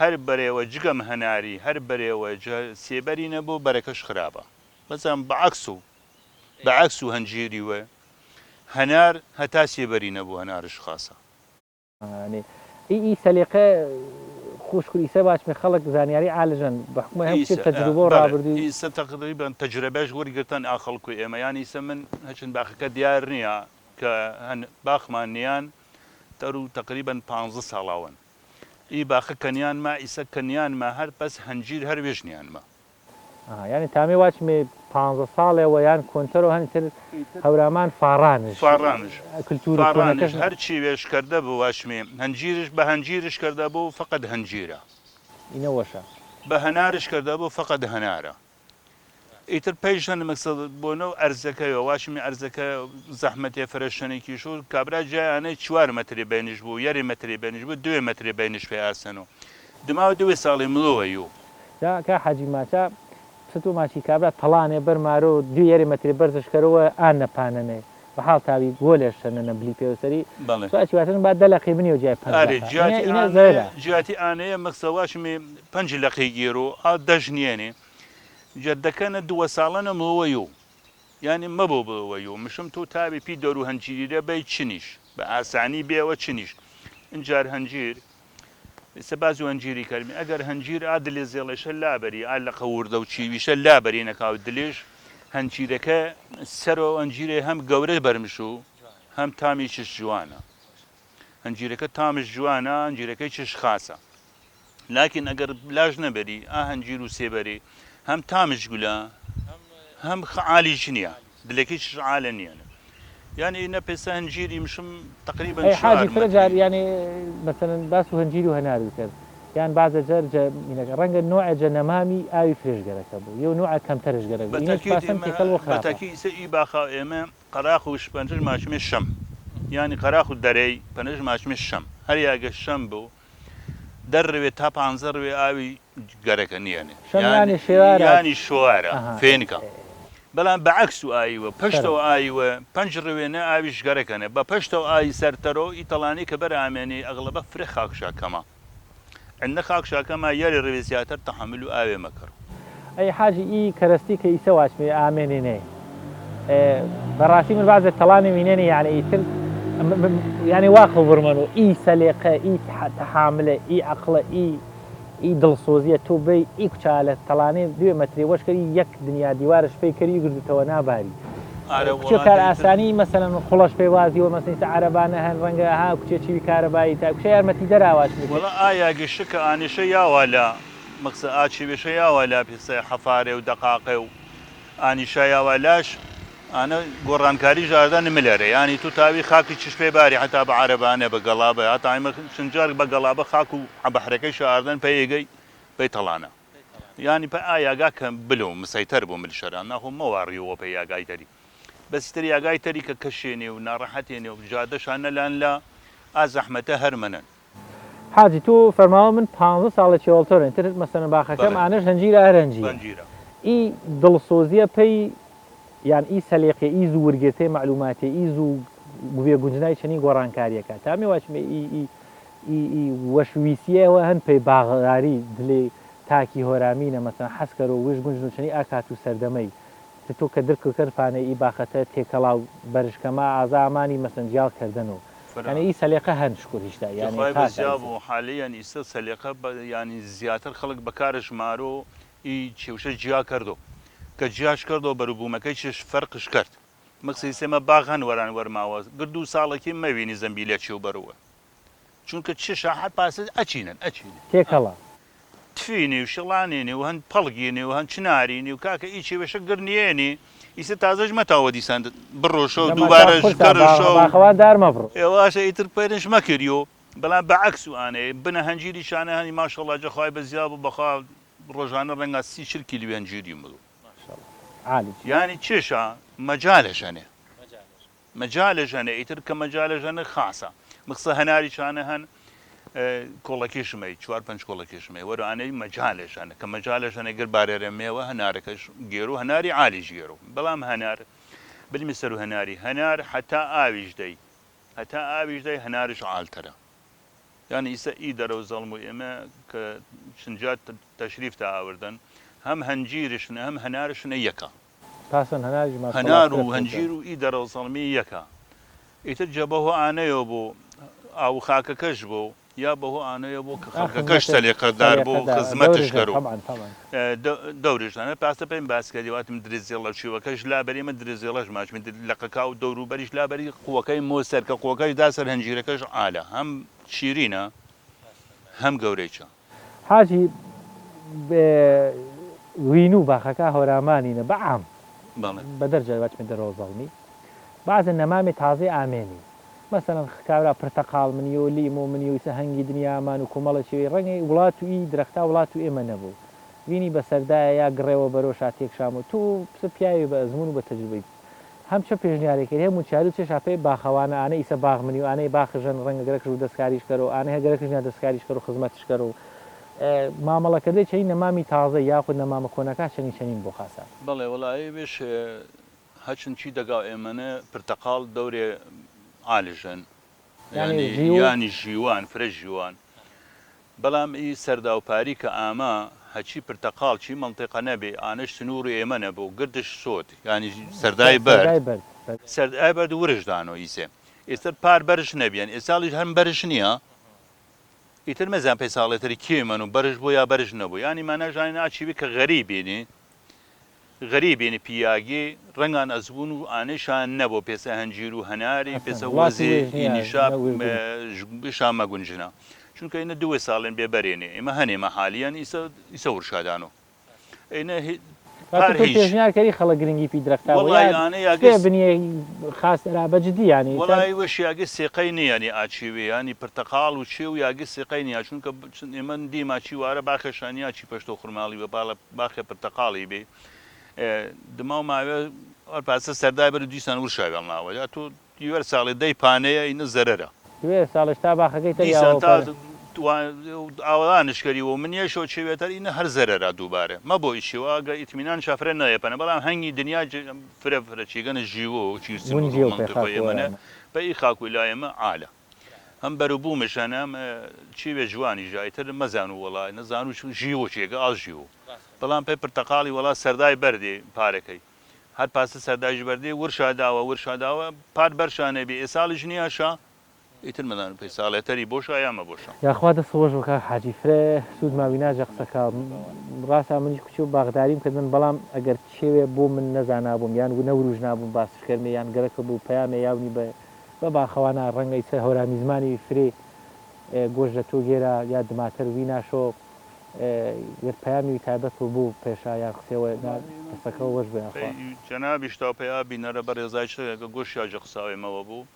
هەر بەرێوە جگەم هەناری هەر بەرێوە سێبەری نەبوو بەرەکەش خراپە بەزانام بەعکس و هەنجێری وە هەنار هەتا سێبەری نەبوو هەنارش خاسە ئی سەلیقە خوشکوریسە باچمە خەڵک زانیاری عالژەن بەحکومە هەم تەجروبە و ڕابردووی ئیسە تەقریبان تەجربەش وەرگرتن ئاخەڵکو ئێمە یان ئیسە من هەچن باخەکە دیار نییە کە باخمان نیان تەر و تقریبان 15 ساڵاون ئی باخە کەنیانمە ئیسە کەنیانمە هەر بەس هەنجیر هەر وێژنیانمە ینی تامی واچمێ 15 ساڵێەوە یان کۆنتەرەوە هەنتر هەورامان فارانش کلتورانش هەرچی وێشکردە بوو واشمێ هەنجیرش بە هەنجیرش کردە بوو فقط هەنجیرە ئینەوەشە بە هەنارش کردە بوو فقط هەنارە ئیتر پێیشەن مەقسەد بۆنەوە ئەرزەکەیەوە واشمی ئەرزەکە زەحمەتێ فرەشەنێکیش و کابرا جایانەی 4 مەتری بینش بوو یاری مەتری بینش بوو 2 مەتری بینش پێ ئاسەنەوە دماوە 2 ساڵی مڵەوەی و کە حەجی ماچە ستۆ ماچی کابرا تەڵانێ بەرمارە و 2 یاری مەتری بەرزشکەرەوە ئان نەپانەنێ بە حاڵ تاوی گۆلێشەنە نەبلی پێوسەری سواتیواتن با دەلەقی بنی و جای جیاتی ئانەیە مەقسەواشمی 5 لەقی گێر و ئا دەژنیێنێ جەدەکەنە 2 ساڵەنە مڵەوەی و ینی مەبوو بڵەوەی و مشم تو تابی پی دەور و هەنجیرە بەی چنیش بە ئاسانی بێەوە چنیش ئینجار هەنجیر سەباز و هەنجیری کەرمی ئەگەر هەنجیر ئادلێ زێڵێشە لابەری ئا لە قەوردە و چیویشە لابەری نەکاو دلێش هەنجیرەکە سەرەوە هەنجیرێ هەم گەورە بەرمش و هەم تامیشش جوانە هەنجیرەکە تامش جوانە هەنجیرەکەی چش خاسە لاکن ئەگەر لاژ نەبەری ئا هەنجیر و سێبەری هەم تامش گولە هەم عالیش نییە دلەکەیش عالە نییە یعنی ئینە پێسە هەنجیری مشم تقریبا حاجی فرەجار ینی مەسەلەن باس و هەنجیر و هەناری کرد یان بازە جەر ڕەنگە نوعە نەمامی ئاوی فرێژگەرەکە بوو یە نوع کەمتەرشگەرە بەتاکی ئیسە ئی باخا ئێمە قەراخ و پەنج ماچمێ شەم ینی قەراخ و دەرەی پەنج ماچمێ شەم هەر یاگە شەم بوو دەڕوێت تا 15 ڕوێ ئاوی گەرەکە نییەنێ ینی شوارە فێنکە بەڵام بەعکس و ئایوە پشتەوە ئایوە 5 ڕوێنە ئاویش گەرەکەنێ بە پشتەوە ئای سەرتەرۆ ئیتەڵانی کە بەرامێنی ئەغڵبە فرێ خاکشاکەمە عندە خاکشاکەمە یاری ڕوێ زیاتر تەحمل و ئاوێ مەکڕ ئەی حاجی ئی کەرەستی کە ئیسە واچمێ ئامێنێنێ بەڕاستی من بازە تەڵانی وینێنێ یانە ئیتر ینی واخڵ بڕمەن و ئی سەلێقە ئی تەحاملە ئی عەقڵە ئی دڵسۆزیە تۆ بەی ئی کوچالە تەڵانێ 2 مەتری وەشکەری یەک دنیا دیوارش پێی کەری گردوتەوە ناباری کوچە کار ئاسانی مەسەلەن خوڵەش پێی وازیوە مەسەڵەن عەرەبانە هەن ڕەنگە ها کوچێکی کارەبایی تا کوچە یارمەتی دەراواش وەڵا ئایا گەشتکە ئانیشە یاوا لە مەقسە ئاچی بێشەیاوە لا پێسە حەفارێ و دەقاقێ و ئانیشایاوە لاش ئانە گۆڕانکاری ژاردە نملەرە ینی تو تاوی خاکی چشپێ باری حتا بە عربانە بە گەڵابە هاتایمە چنجار بە گەڵابە خاک و عبەحرەکەی شاردن پێیگەی بەی تەڵانە ینی پە ئایاگا کە بلو مسەیتەر بۆ ملشەران ناخۆ مەوەڕیەوە پێ یاگای تەری بەستر یاگای تەری کە کەشێنێ و ناڕەحەتێنێ و جادەشان نەلان لە ئازەحمەتە هەرمەنن حاجی تو فەرماوە من 15 ساڵە چێوەڵتۆرن تر مەسەن باخەکەم ئانەش هەنجیرە هەرەنجی ئی دڵسۆزیە پێی یان ئی سەلێقی ئی زوو وەرگرتەی معلوماتی ئی زوو گوێ گونجنای چەنی گۆڕانکاریەکە تامی واچمە ئی وەشویسیەوە هەن پێی باغداری دلێ تاکی هۆرامینە مەسەن حەسکەر و وش گونجن و چەنی ئاکات و سەردەمەی تۆ کە درکردپانەی ئی باخەتە تێکەڵاو بەرشکەما ئازامانی مەسەن جیاڵکردنەوە يعني إيه سليقة هن شكور هشتا يعني بزيابو حاليا إيسا سليقة يعني زياتر خلق بكارش مارو إي تشوشة جيا كردو كجياش كردو بربو ما كيش فرقش كرد مقصد يسمى باغان وران ورماوا قردو سالكي ما بيني زنبيلات شو بروا چونك تشيش حد باسد أچينن تيكلا تفيني وشلانيني وهن بلغيني وهن چناريني وكاكا إيشي وشقرنيني ئیسە تازەش مەتاوە دیسان بڕۆشە و دووبارەش گەڕشە دار مەبڕ ئێواشە ئیتر پێرش مەکردیۆ بەڵام بەعەکس و ئانەیە بنە هەنجیری شانە هەنی ماشەڵڵا جەخوای بەزیاب و بەخوا ڕۆژانە ڕەنگە 30 کیلو هەنجیری مڵ ینی چێشە مەجالەژەنێ مەجالەژەنێ ئیتر کە مەجالەژەنە خاسە مقسە هەناری شانە هەن کۆڵەکێشمەی 4-5 کۆڵەکێشمەی وەرانەی مەجالێژانە کە مەجالێژانە گەر بارێرەمێوە هەنارەکەش گێر و هەناری عالیش گێر و بەڵام هەنار بلمی سەر و هەناری هەنار هەتا ئاویش دەی هەتا ئاویش دەی هەنارش عالتەرە یانی ئیسە ئی دەرە و زەڵم و ئێمە کە چنجات تەشریف تا ئاوردن هەم هەنجیرشنە هەم هەنارشنە یەکە هەنار و هەنجیر و ئی دەرە و زەڵمی یەکە ئیتر جەبەهۆ ئانەیە بۆ ئاو خاکەکەش بۆ یا بەهۆ ئانەیە بۆ کە خەڵکەکەش سەلێقەدار بۆ خزمەتش کەرو دەورشانە پاسە پێم باسکەریواتم درێزیێڵە چیوەکەش لابەریمە درێزیێڵەش ماچمی لەقەکا و دەوروبەریش لابەری قووەکەی مۆسەر کە قووەکەش داسەر هەنجیرەکەش ئالە هەم شیرینە هەم گەورەیچە حاجی وین و باخەکە هۆرامانینە بەعام بەدەرجە باچمە دەرەوە زەڵمی بازە نەمامی تازەی ئامێنی مثلا کابرا پرتەقاڵ منی و لیم و منی و ئیسە هەنگی دنیامان و کۆمەڵە چێوی ڕەنگەی وڵات و ئی درەختا وڵات و ئێمە نەبوو وینی بەسەردایە یا گڕێەوە بەرەو شاتێک شام و تو پسە پیاوی بە زمون و بە تەجروبەی هەمچە پێشنیارێکی هەیە موچاری و چێشاپەی باخەوانە ئانە ئیسە باغ منی و ئانەی باخژن ڕەنگە گەرەکەش و دەستکاریش کەرە و ئانە هەگەرەکەژیان دەستکاریش کەر و خزمەتش کەر و مامەڵەکەدەی چەی نەمامی تازە یاخود نەمامە کۆنەکە چەنین بۆ خاسە بەڵێ وەڵایی بێش هەچن چی دەگا ئێمەنە پرتەقاڵ دەورێ عالژن ینی ژیوان فرە ژیوان بەڵام ئی سەردا و پاری کە ئاما هەچی پرتەقاڵ چی مەڵتێقە نەبێ ئانەش سنوور ئێمە نەبوو گردش سۆت ینی سەردای بەر سەردای بەرد ورشدانەوە ئیسێ ئێستا پار بەرش نەبیێن ئێساڵیش هەم بەرش نییە ئیتر مەزان پێی ساڵێتری کێمەن و بەرش بۆ یا بەرش نەبوو ینی مانەژانی ناچیبی کە غەریبێنی غەریبێنی پیاگی ڕەنگان ئەزبوون و ئانەیشان نەبوو پێسە هەنجیر و هەناری پێسە وەزێ نیشا مەگونجنە چونکە ئینە دوێ ساڵێن بێبەرێنێ ئێمە هەنێمە حالیان ئیسە ورشادانۆ پێشنیارکەری خەڵە گرنگی پی درەختاوە بنیە خاستەرا بەجددی ینی وڵی وەش یاگە سێقەی نییانی ئاچیوێ ینی پرتەقاڵ و چێ و یاگە سێقەی نیە چونکە ئێمە دیماچی وارە باخەشانیا چی پەشتۆ خورماڵی بە باڵە باخێ پرتەقاڵی بێ دما و ماوێ پاسە سەردای بەر دیسان ورشاوێڵ ناوە یا تۆ دیوەر ساڵی دەی پانەیە ئینە زەرەرە دوێ ساڵش تا باخەکەی ئاوانشکەری و منیەشەوە چێوێتەر ئینە هەر زەرەرا دووبارە مە بۆ ئیشیواگە ئیتمینان شافرە نایەپەنە بەڵام هەنگی دنیا فرەچیگەنە ژیوە و چیمەنە بە ئی خاکوی لایەمە ئالە هەم بەروبوو مشانە چیوێ جوانی ژایتر مەزان و وڵای نەزان و ژیوە چێگە ئاڵ ژیوە بەڵام پێی پرتەقاڵی وڵا سەردای بەردێ پارەکەی هەر پاسە سەردایش بەردێ ورشاداوە پار بەرشانە بێ ئێساڵیش نییەشا ئیتر مەدان پێی ساڵێتەری بۆشە یامە بۆشە یاخوا دەسەوەژ وەکە حاجیفرە سوود ماویناژە قسەکە ڕاستە منی کوچی و باغداریم کردن بەڵام ئەگەر شێوێ بۆ من نەزانابووم یان نەوروژ نابووم باسشکردمە یان گەرەکە بوو پەیامێ یاونی بە باخەوانە ڕەنگەی سە هەورامی زمانی فرێ گۆژ لە تۆ گێرە یا دماتەر وی ناشۆ پامی تایبەت و بوو پێشایان قسەوە قسەکە وەش بێ جەنابیش تاپەیا بینەرە بەڕێزای شەکە گۆشیاژە قساوێمەوە بوو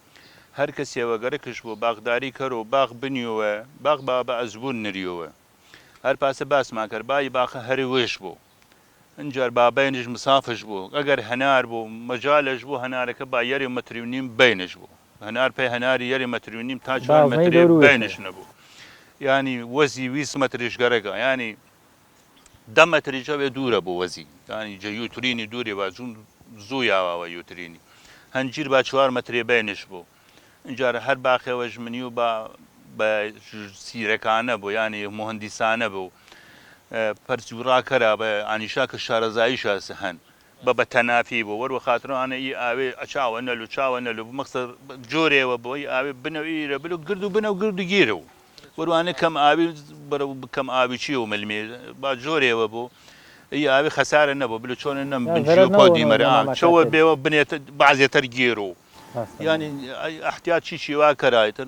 هەر کەسێوە گەرەکش بوو باغداری کەر و باغ بنیوە باغ با بە ئەزبوون نریەوە هەر پاسە باسمان کرد بای باخە هەری وێش بوو ئەجار بابینش مسافش بوو ئەگەر هەنار بوو مەجالش بوو هەنارەکە با یەری مەتری و نیم بینش بوو هەنار پێی هەناری یەری مەتری و نیم تا 4 مەتری بینش نەبوو ینی وەزی 20 مەتریش گەرەکە ینی 10 مەتریجە بێ دوورە بوو وەزی ینی جە یوترینی دووری بازوون زوو یاواوە یوترینی هەنجیر با 4 مەترێ بینش بوو اینجارە هەر باخێوەش منی و بە سیرەکانە بوو ینی مهندیسانە بوو پەرچی و ڕاکەرا بە ئانیشا کە شارەزاییشە هەن بە تەنافی بوو وەروە خاترانە ئی ئاوێ ئەچاوە نەلو چاوە نەلو مەقسە جۆرێەوە بۆی ئاوێ بنەویرە بلو گرد و بنە و گرد و گیرە و وەروانە کەم ئاوی بەرە کەم ئاوی چی و ملمێ با جۆرێەوە بوو ئی ئاوی خەسارە نەبوو بلو چۆنە نەم بنجی و پۆدی مەرە چەوە بێوە بنێتە بەعزێتەر گێر و ینی احتیاط چی وا کەرایتە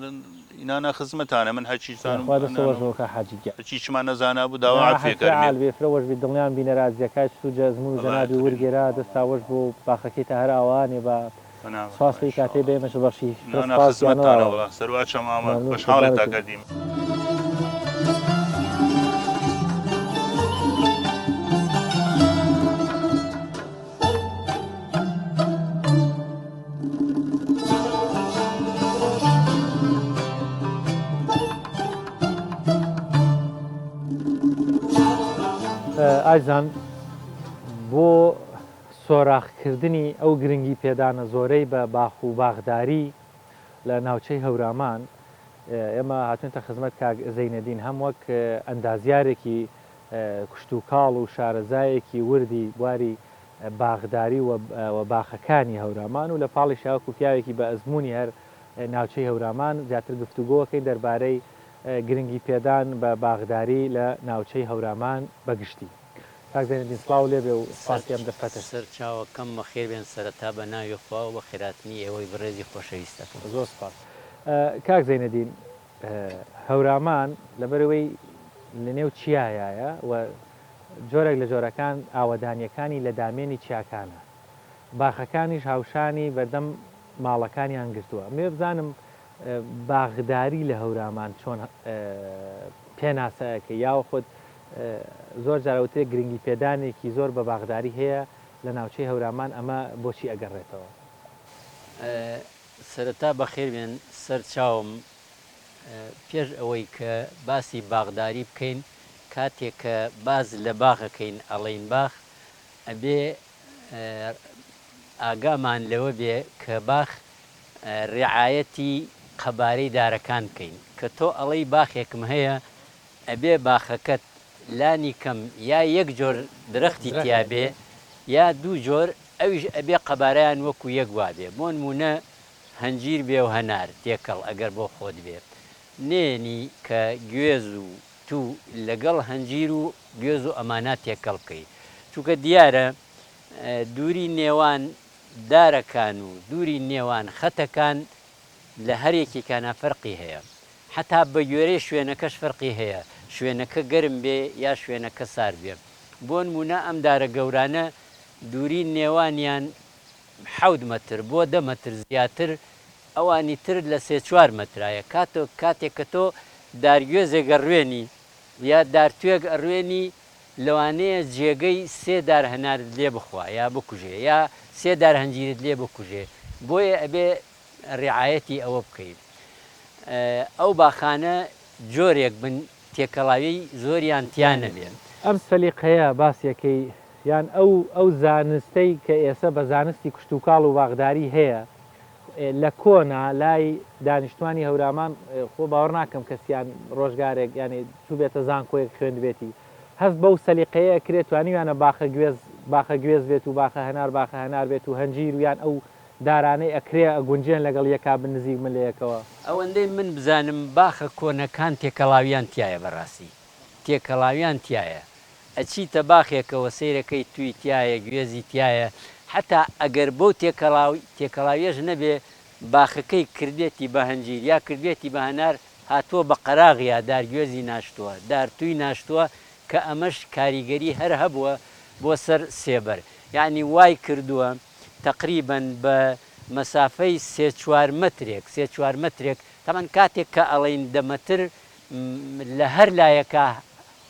ئینانە خزمەتانە من هەچیشمان نەزانە بوو داوا فێفرەوەش بی دڵیان بینەرازیەکە سوجە زمون زەنابی وەرگێرا دەستاوەش بۆ باخەکەی تا هەر ئاوانێ بە ساستی کاتێ بێمەش بەشی سەروا چەمامە بەشحاڵێت تاکەدیم. ئازان بۆ سۆراخکردنی ئەو گرنگی پێدانە زۆرەی بە باخ و باغداری لە ناوچەی هەورامان ئێمە هاتوونتە خزمەت کاک زەینەدین هەم وەک ئەندازیارێکی کوشت و کاڵ و شارەزایەکی وردی بواری باغداری و باخەکانی هەورامان و لە پاڵی شاوەکو پیاوێکی بە ئەزمموی هەر ناوچەی هەورامان زیاتر گفتوگۆەکەی دەربارەی گرنگی پێدان بە باغداری لە ناوچەی هەورامان بەگشتی. کاکزێنەدین سڵاو لێبێ و سپاسیم دەفەتە سەر چاوە کەم مەخێر بێن سەرەتا بە ناوی خوا و بە خێراتنی ئێوەی بڕێزی خۆشەویستەکە زۆر سپاس. کاک زەینەدین هەورامان لەبەرەوەی لە نێو چیایە و جۆرێک لە جۆرەکان ئاوەدانیەکانی لە دامێنی چیاکانە باخەکانیش هاوشانی بەردەم ماڵەکانیان گرتووە مێ بزانم باغداری لە هەورامان چۆن پێناسەکە یاوە خۆت زۆر جاراوتێ گرنگی پێدانێکی زۆر بە باغداری هەیە لە ناوچەی هەورامان ئەمە بۆچی ئەگەڕێتەوە؟ سەرەتا بەخێر بێن سەر چاوم پێش ئەوەی کە باسی باغداری بکەین کاتێک کە باز لە باغەکەین ئەڵین باخ ئەبێ ئاگامان لەوە بێ کە باخ ڕعایەتی قەبارەی دارەکان بکەین کە تۆ ئەڵەی باخێکم هەیە ئەبێ باخەکەت لانی کەم یا یەک جۆر درەختی تیابێ یا دوو جۆر ئەویش ئەبێ قەبارەیان وەکو یەک وابێ بۆ نمونە هەنجیر بێ و هەنار تێکەڵ ئەگەر بۆ خۆت بێ نێنی کە گوێز و تو لەگەڵ هەنجیر و گوێز و ئەمانات تێکەڵ بکەیت چونکە دیارە دووری نێوان دارەکان و دووری نێوان خەتەکان لە هەرێکێکانە فەرقی هەیە حتا بە گوێرەی شوێنەکەش فەرقی هەیە شوێنەکە گەرم بێ یا شوێنەکە سار بێ بۆ نمونە ئەم دارە گەورانە دووری نێوانیان 7 مەتر بۆ 10 مەتر زیاتر ئەوانی تر لە 3-4 مەترایە کاتێک کە تۆ دارگوێزێک ئەڕوێنی یا دارتوێک ئەڕوێنی لەوانەیە جێگەی 3 دار هەنارت لێ بخوا یا بکوژێ یا 3 دار هەنجیرت لێ بکوژێ بۆیە ئەبێ ڕعایەتی ئەوە بکەیت ئەو باخانە جۆرێک بن تێکەڵاوی زۆریان تیانە بێن ئەم سەلیقەیە باسیەکەی یان ئەو زانستەی کە ئێستا بە زانستی کوشت و کاڵ و باغداری هەیە لە کۆنا لای دانیشتوانی هەورامان خۆ باوەڕ ناکەم کەسیان ڕۆژگارێک ینی چوو بێتە زانکۆیەک خوێند بێتی هەست بەو سەلیقەیە کرێت توانیوانە باخە گوێز بێت و باخە هەنار بێت و هەنجیر و یان ئەو دارانەی ئەکرێ ئەگونجێن لەگەڵ یەکا بنزیک من لە یەکەوە ئەوەندەی من بزانم باخە کۆنەکان تێکەڵاویان تایە بەڕاستی تێکەڵاویان تایە ئەچیتە باخێکەوە سیرەکەی توی تایە گوێزی تایە حتا ئەگەر بەو تێکەڵاویەش نەبێ باخەکەی کردێتی بە هەنجیر یا کردێتی بە هەنار هاتووە بە قەراغیا دارگوێزی ناشتووە دارتووی ناشتووە کە ئەمەش کاریگەری هەر هەبووە بۆ سەر سێبەر یعنی وای کردووە تقریبن بە مەسافەی 3-4 مترێک 3-4 مترێک تەمان کاتێک کە ئەڵین 10 متر لە هەر لایەکە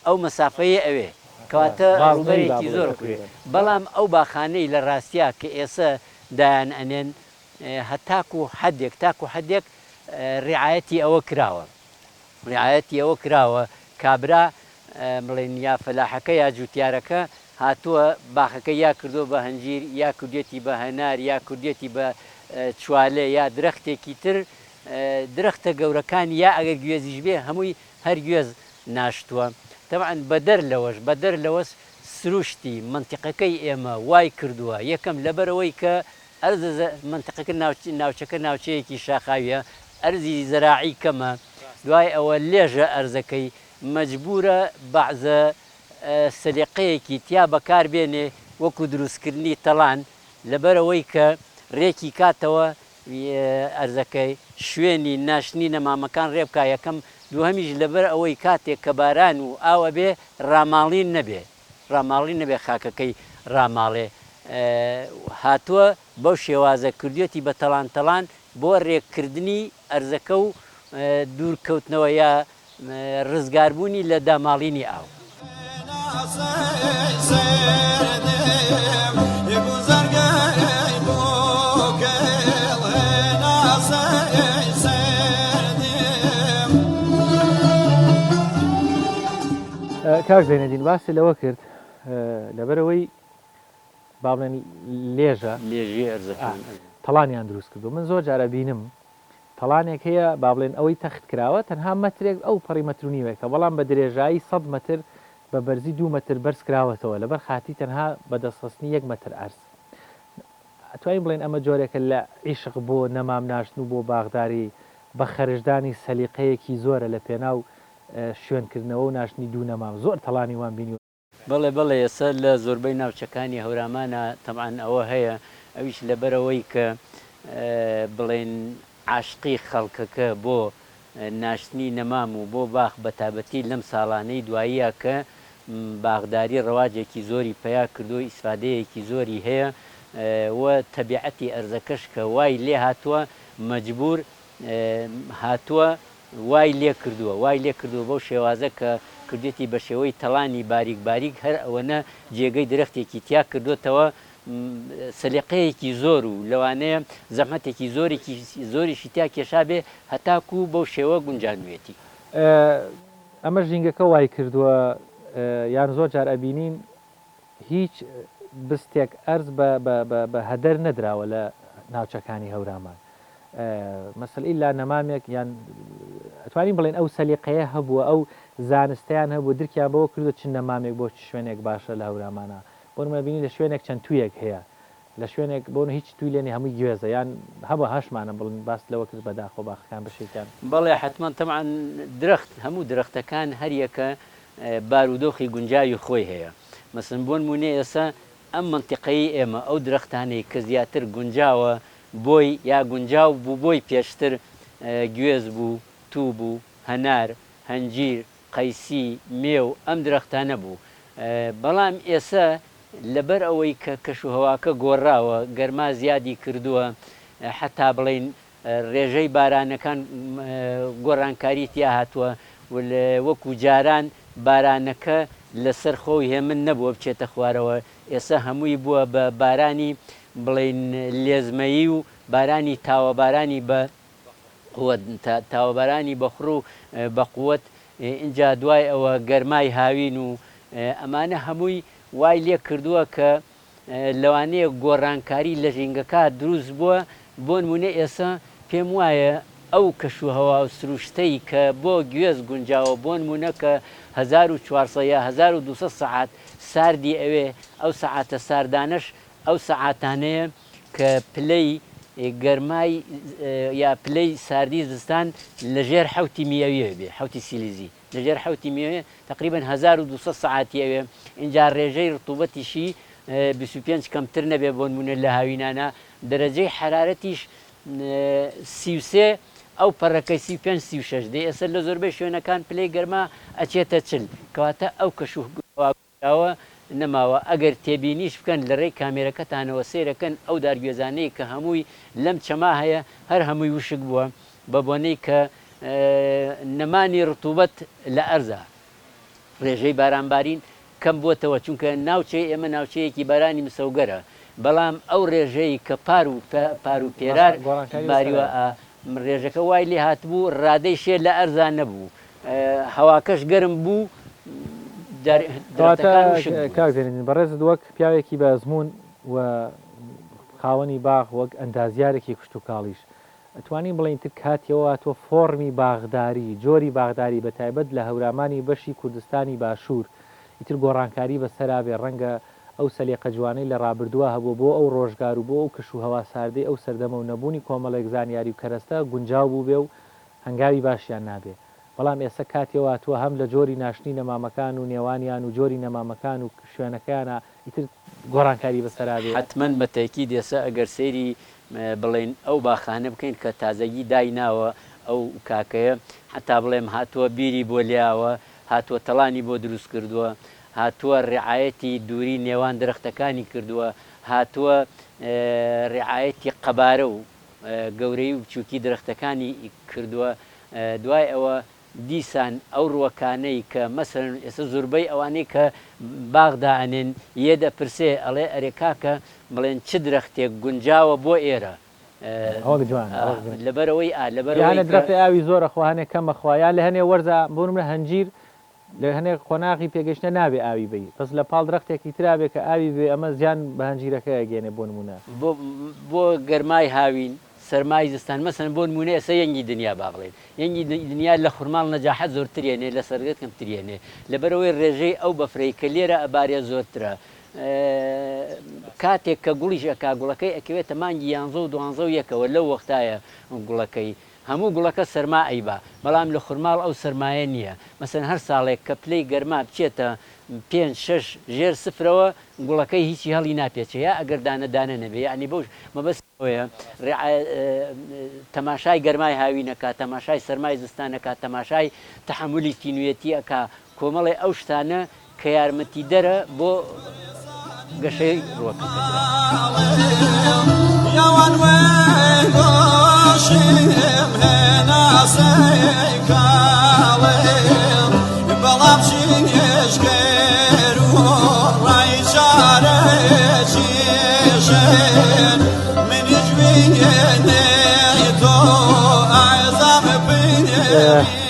ئەو مەسافەیە ئەوێ کەواتە ڕوبەرێکی زۆر کوێ بەڵام ئەو باخانەی لە ڕاستیا کە ئێستا دایان ئەنێن هەتاکو حەدێک تاکو حەدێک ڕعایەتی ئەوە کراوە ڕعایەتی ئەوە کراوە کابرا بڵێن یا فەلاحەکە یا جوتیارەکە هاتووە باخەکە یا کردو بە هەنجیر یا کوردێتی بە هەنار یا کوردێتی بە چوالێ یا درەختێکی تر درەختە گەورەکانی یا ئەگەر گوێزیش بێ هەمووی هەر گوێز ناشتووە طبعا بەدەر لەوەس سروشتی منتیقەکەی ئێمە وای کردووە یەکەم لەبەرەوەی کە ئەرز منتیقەکە ناوچەکە ناوچەیەکی شاخاویە ئەرزی زەراعی کەمە دوای ئەوە لێژە ئەرزەکەی مەجبورە بەعزە سەلیقەیەکی تیا بەکاربێنێ وەکو دروستکردنی تەڵان لەبەرەوەی کە ڕێکی کاتەوە ئەرزەکەی شوێنی ناشتنی نەمامەکان ڕێبکە یەکەم دووهەمیش لەبەر ئەوەی کاتێک کە باران و ئاوە بێ ڕاماڵین نەبێ خاکەکەی ڕاماڵێ هاتووە بەو شێوازە کردوێتی بە تەڵان بۆ ڕێککردنی ئەرزەکە و دوورکەوتنەوە یا ڕزگاربوونی لە داماڵینی ئاو. کاک زەینەدین باسی لەوە کرد لەبەرەوەی با بڵێن لێژی ئەرزەکان تەڵانیان دروست کردو من زۆر جارە بینم تەڵانێک هەیە با بڵێن ئەوەی تەخت کراوە تەنها مەترێک ئەو پەڕی مەترونیوێکە بەڵام بە درێژایی 100 متر بە بەرزی 2 متر بەرز کراوەتەوە لەبەر خاتی تەنها بەدەستخستنی 1 متر ئەرز ئەتوانین بڵێن ئەمە جۆرێکە لە عیشق بۆ نەمام ناشتن و بۆ باغداری بە خەرشدانی سەلیقەیەکی زۆرە لە پێناو شوێنکردنەوە و ناشتنی دوو نەمام زۆر تەڵانی وان بینی بەڵێ ئێستا لە زۆربەی ناوچەکانی هەورامانە تەمان ئەوە هەیە ئەویش لەبەرەوەی کە بڵێن عاشقی خەڵکەکە بۆ ناشتنی نەمام و بۆ باخ بەتابەتی لەم ساڵانەی دواییە کە باغداری ڕەواجێکی زۆری پیا کردو ئیسفادەیەکی زۆری هەیە و تەبیعەتی ئەرزەکەش کە وای لێ هاتووە مەجبور هاتووە وای لێ کردووە بەو شێوازە کە کردێتی بە شێوەی تەڵانی باریک هەر ئەوەنە جێگەی درەختێکی تیا کردوتەوە سەلیقەیەکی زۆر و لەوانەیە زەحمەتێکی زۆریشی تیا کێشا بێ هەتاکو بەو شێوە گونجانوێتی ئەمە ژینگەکە وای کردووە یان زۆر جار ئەبینین هیچ بستێک ئەرز بە هەدەر نەدراوە لە ناوچەکانی هەورامان مەسەل ئیلا نەمامێک یان ئەتوانین بڵێن ئەو سەلیقەیە هەبووە ئەو زانستیان هەبوو درکیان بەوە کردو چ نەمامێک بۆ شوێنێک باشە لە هەورامانە بۆ نمەبینی لە شوێنێک چەند تویەک هەیە لە شوێنێک بۆن هیچ توی لێنی هەمووی گوێزە یان هەبوو هەشمانە بڵین باس لەوە کرد بەداخۆ باخەکان بشێکیان بەڵێ حتمما تەمان درەخت هەموو درەختەکان هەریەکە بارودۆخی گونجاوی خۆی هەیە مەسن بۆ نمونێ ئێستا ئەم منتیقەی ئێمە ئەو درەختانەی کە زیاتر گونجاوە بۆی یا گونجاو بوو بۆی پێشتر گوێز بوو توو بوو هەنار هەنجیر قەیسی مێو ئەم درەختانە بوو بەڵام ئێستا لەبەر ئەوەی کە کەشوهەواکە گۆڕاوە گەرما زیادی کردووە حتا بڵین ڕێژەی بارانەکان گۆڕانکاری تیا هاتووە وەکو جاران بارانەکە لەسەر خۆی هێمن نەبووە بچێتە خوارەوە ئێستا هەمووی بووە بە بارانی بڵین لێزمەیی و بارانی تاوەبارانی بە تاوەبارانی بەخڕ و بە قووەت اینجا دوای ئەوە گەرمای هاوین و ئەمانە هەمووی وای لێ کردووە کە لەوانەیە گۆڕانکاری لە ژینگەکە دروست بووە بۆ نمونێ ئێستا پێم وایە ئەو کەشوهەوا و سروشتەی کە بۆ گوێز گونجاوە بۆ نمونە کە 1400 یا 1200 سەعات ساردی ئەوێ ئەو سەعاتە ساردانەش ئەو سەعاتانەیە کە پلەی گەرمای یا پلەی ساردی زستان لەژێر حوتی میەویە بێ حوتی سیلیزی لەژێر حوتی میوێ تقریبا 1200 سەعاتی ئەوێ اینجا ڕێژەی ڕتوبەتیشی 25 کەمتر نەبێ بۆ نمونە لە هاوینانە دەرەجەی حرارەتیش 33 ئەو پەڕەکەی 35-36 دێ ئێستا لە زۆربەی شوێنەکان پلەی گەرما ئەچێتە چل کەواتە ئەو کەشوهاوە نەماوە ئەگەر تێبینیش بکەن لە ڕێی کامێرەکەتانەوە سێرەکەن ئەو دارگوێزانەی کە هەمووی لەم چەما هەیە هەر هەمووی وشک بووە بە بۆنەی کە نەمانی ڕتوبەت لە ئەرزە ڕێژەی بارانبارین کەم بووەتەوە چونکە ناوچەی ئێمە ناوچەیەکی بارانی مسەوگەرە بەڵام ئەو ڕێژەی کە پار و پێرار باریوە ڕێژەکە وای لێ هاتبوو ڕادەی شێ لە ئەرزان نەبوو هەواکەش گەرم بوو کاکزێنین بەڕێزت وەک پیاوێکی بە ئەزمون و خاوەنی باغ وەک ئەندازیارێکی کشت و کاڵیش ئەتوانین بڵین تر کاتیەوە تۆ فۆرمی باغداری جۆری باغداری بە تایبەت لە هەورامانی بەشی کوردستانی باشوور ئیتر گۆڕانکاری بەسەرابێ ڕەنگە ئەو سەلیقە جوانەی لە ڕابردووە هەبوو بۆ ئەو ڕۆژگار و بۆ ئەو کەش و هەوا ساردەی ئەو سەردەمە و نەبوونی کۆمەڵێک زانیاری و کەرەستە گونجاو بوو بێ و هەنگاوی باشیان نابێ بەڵام ئێستا کاتێەوە تووە هەم لە جۆری ناشتنی نەمامەکان و نێوانیان و جۆری نەمامەکان و شوێنەکەیانە ئیتر گۆڕانکاری بەسەرابێ حتمما بەتەکی دێسە ئەگەر سێری بڵێن ئەو باخانە بکەین کە تازەگی دایناوە ئەو کاکەیە حتا بڵێم هاتووە بیری بۆ لیاوە هاتووە تەڵانی بۆ دروست کردووە هاتووە ڕعایەتی دووری نێوان درەختەکانی کردووە هاتووە ڕعایەتی قەبارە و گەورەی و بچووکی درەختەکانی کردووە دوای ئەوە دیسان ئەو ڕوەکانەی کە مەسەرن ئێستا زۆربەی ئەوانەی کە باغداانێن یە دەپرسێ ئەڵێ ئەرێکاکە بڵێن چ درەختێک گونجاوە بۆ ئێرە لەبەرەوەی لەبەرە درەختی ئاوی زۆرە خواهانێک کەمە خوایان لە هەنێ وەرزە بۆ منە هەنجیر لە هەنێک قۆناغی پێگەشتە نابێ ئاوی بی پس لە پاڵ درەختێکی ترابێت کە ئاوی بێ ئەمە زیان بە هەنجیرەکە ئەگەێنێ بۆ نمونە بۆ گەرمای هاوین سەرمای زستان مەسن بۆ نمونە ئێستا یەنگی دنیا باڵێن یەنگی دنیا لە خورماڵ نەجاحەت زۆرترێنێ لە سەرگەت کەمترێنێ لەبەرەوەی ڕێژەی ئەو بەفرەی کە لێرە ئەبارێ زۆرترە کاتێک کە گوڵیش ئەکا گوڵەکەی ئەکەوێتە مانگی 11 و 12 لەو وەختایە گوڵەکەی هەموو گوڵەکە سەرما ئەیبا بەڵام لە خورماڵ ئەو سەرمایە نییە مەسەن هەر ساڵێک کە پلەی گەرما بچێتە 5-6 ژێر سفرەوە گوڵەکەی هیچی هەڵی ناپێچێ یا ئەگەر دانەدانە نەبێ ینی بەوش مەبەستەوەیە تەماشای گەرمای هاوینەکە تەماشای سەرمای زستانەکە تەماشای تەحملی تینوێتی ئەکا کۆمەڵی ئەو شتانە کە یارمەتی دەرە بۆ گەشەی ڕوەکە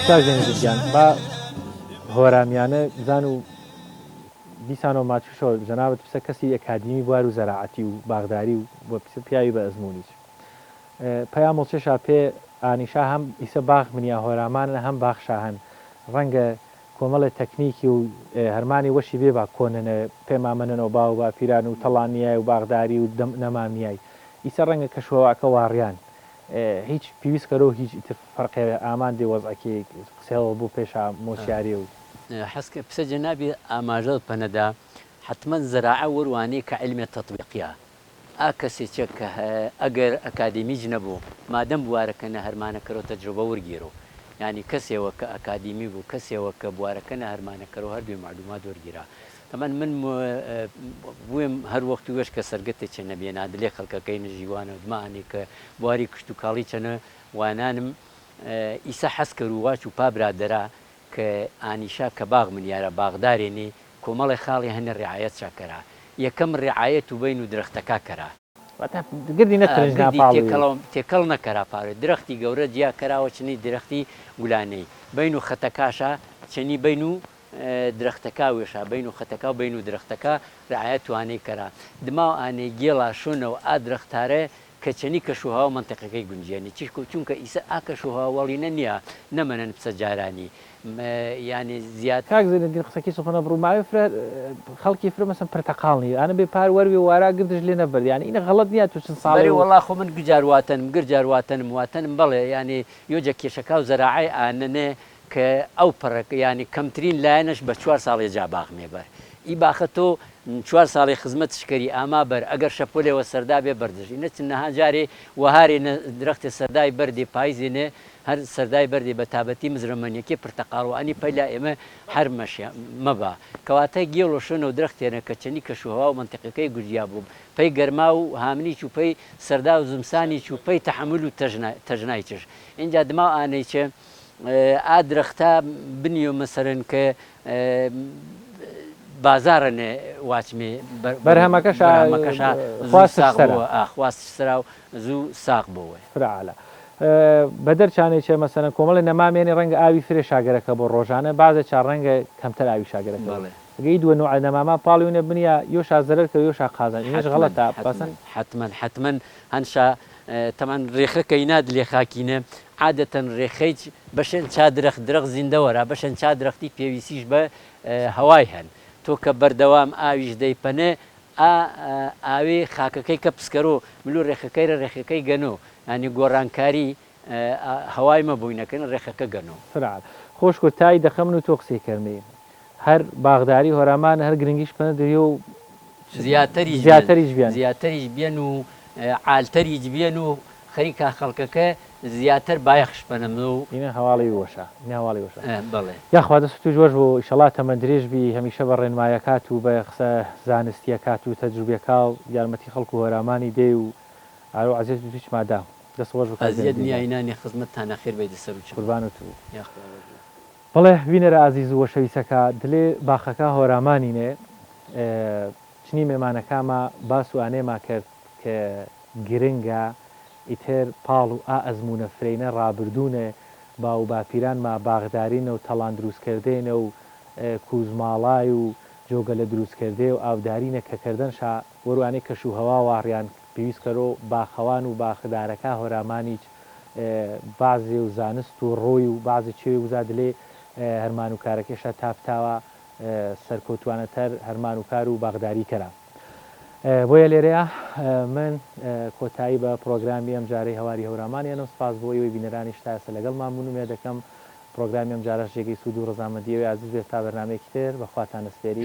کاژێنگیان با هۆرامیانە زان و دیسانەوە ماچوشەوە جەنابەت پسە کەسی ئەکادیمی بوار و زەراعەتی و باغداری و بۆ پیاوی بە ئەزمونیش پیا مڵچێشا پێ ئانیشا هەم ئیسە باغ منیا هۆرامانە هەم باخشا هەن ڕەنگە کۆمەڵە تەکنیکی و هەرمانی وەشی بێ با کۆننە پێمامەنەوە با و با پیران و تەڵانیای و باغداری و نەمامیای ئیسە ڕەنگە کەشەوەکە واڕیان هیچ پێویستکەرەوە هیچ فەرقی ئامان دێ وەزعەکەی قسەوە بۆ پێشا مۆسیاری و حەسکە پسە جەنابی ئاماژە پەنەدا حتمما زەراعە وەروانەیە کە علمێ تەطبیقیە ئا کەسێکە کە ئەگەر ئەکادیمیج نەبوو مادەم بوارەکەنە هەرمانەکەرەوە تەجروبە وەرگیرەوە ینی کەسێەوە کە ئەکادیمی بوو کەسێەوە کە بوارەکەنە هەرمانەکەرەوە هەردووی معلومات وەرگیرا ئەمە من بوێم هەر وەخت وێش کە سەرگەتێک چە نەبێنا دلێ خەڵکەکەی نژیوانە دمانی کە بواری کشت و کاڵی چەنە وانانم ئیسا حەز کرد و واچ و پابرادەرا کە ئانیشا کە باغ من یارە باغدارێنێ کۆمەڵی خاڵی هەنە ڕعایەت چاکەرا یەکەم ڕعایەت و بین و درەختەکە کەرا گردی تێکەڵ نەکەرا پاڕێت درەختی گەورە جیا کەراوە چنی درەختی گولانەی بین و خەتەکاشە چنی بین و درەختەکە وێشا بین و خەتەکە و بین و درەختەکە ڕعایەت توانەی کەرا دما و ئانەی گێڵا شوونەوە ئا درەختارە کە چەنی کەشوها و منتەقەکەی گونجێنی چیشکە چونکە ئیسە ئاکەشوها وەڵینە نییە نەمەنن پسە جارانی ینی زیاد کاکزێنگی قسەکی سوخەنە بڕووماوی فرە خەڵکی فرە مەسن پرتەقاڵنی ئەنە بێ پار وەروی وارا گردش لێ نەبەر ینی ئینە غەڵەت نییە تو چەند ساڵی وەڵا خۆ من گرجارواتەنم واتەنم بەڵێ ینی یۆجە کێشەکە و زەراعی ئانەنێ کە ئەو پڕک ینی کەمترین لایەنش بە 4 ساڵی جا باغمێ بەر ئی باخە تۆ 4 ساڵی خزمەت شکەری ئاما بەر ئەگەر شەپۆلێەوە سەردا بێ بەردەژی نەچ نەها جارێ وەهارێ درەختی سەردای بەردی پاییزێنێ هەر سەردای بەردێ بە تابەتی مزرەمەنیەکە پرتەقاڵوانی پەیلا ئێمە هەر مەبا کەواتە گێڵ و شوێنە و درەختێنە کە چەنی کەشوهوا و منتیقەکەی گوریا بوو پێی گەرما و هامنی چوپەی سەردا و زمسانی چوپەی تەحمل و تەژنای چش اینجا دما ئانەی چێ ئا درەختە بنیۆ مەسەرن کە بازارنێ واچمێ بەرهەمەکەشخواست سرا و زوو ساق بۆەوە فرعاە بە دەرچانێکێ مەسەن کۆمەڵی نەمامێنی ڕەنگە ئاوی فرێ شاگەرەکە بۆ ڕۆژانە بازە چار ڕەنگە کەمتەر ئاوی شاگەرەکە گەی دووە نوع نەماما پاڵیونە بنیە یۆشا زەرکە یۆشا قازان ئێش غەڵەتە بەسن حتمما هەنشا تەمان ڕێخەکەی ناد لێ خاکینە عادەتەن ڕێخەی بەشێن چا درەخت زیندەوەرە بەشەن چا درەختی پێویستیش بە هەوای هەن تۆ کە بەردەوام ئاویش دەیپەنێ ئاوێ خاکەکەی کە پسکەرۆ ملو ڕێخەکەی رە ڕێخەکەی گەنۆ ینی گۆڕانکاری هەوای مەبووینەکەن ڕێخەکە گەنۆ فرعال خۆش کورتایی دەخەمن و تۆ قسەی کەرمێ هەر باغداری هۆرەمان هەر گرنگیش پەنە دەوێ و زیاتریش بێن و عالتەریج بێن و خەریکا خەڵکەکە زیاتر بایەخش بنم و اینە هەواڵی وەشە هەواڵی وەشە بڵێ یاخوا دەست تو جۆش بۆ ئیشەڵا تەمە درێژ بی هەمیشە بە ڕێنمایەکات و بە قسە زانستیەکات و تەجروبێکا و یارمەتی خەڵکو و هۆرامانی دێ و ئارۆ عزیز و هیچ مادا دەستوەژ ئەزیەت نیایینانی خزمەتتان نەخێر بێ دەسەر و قوربان و تو بەڵێ وینەرە ئازیز و وەشەویستەکە دلێ باخەکە هۆرامانینێ چنی مێمانەکامە باس و ئانێما کرد کە گرنگە ئیتر پاڵ و ئەزمونە فرینە ڕابردوونێ با و باپیرانمە باغدارینە و تەڵان دروستکردێنە و کوزماڵای و جۆگە لە دروستکردێ و ئاودارینە کەکردنشا وەروانەی کەش و هەوا واڕیان پێویستکەرۆ باخەوان و باخدارەکە هۆرامانیچ بازێ و زانست و ڕۆی و بازی چێ وزا دلێ هەرمان و کارەکەشە تافتاوە سەرکەوتوانەتەر هەرمان و کار و باغداری کەرا بۆیە لێرەیە من کۆتایی بە پرۆگرامی ئەم جارەی هەواری هەورامانیانم سپاس بۆ ئەوەی بینەرانی شتاسە لەگەڵ مامونومێ دەکەم پرۆگرامی ئەم جارە ژێگەی سوود و ڕزامەندیەوەی عزیز بێت تا بەرنامەیەکی تر بەخواتان ئەسپێری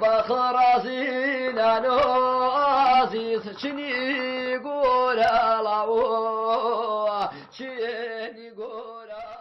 بخرازينا عزيز شني قول الله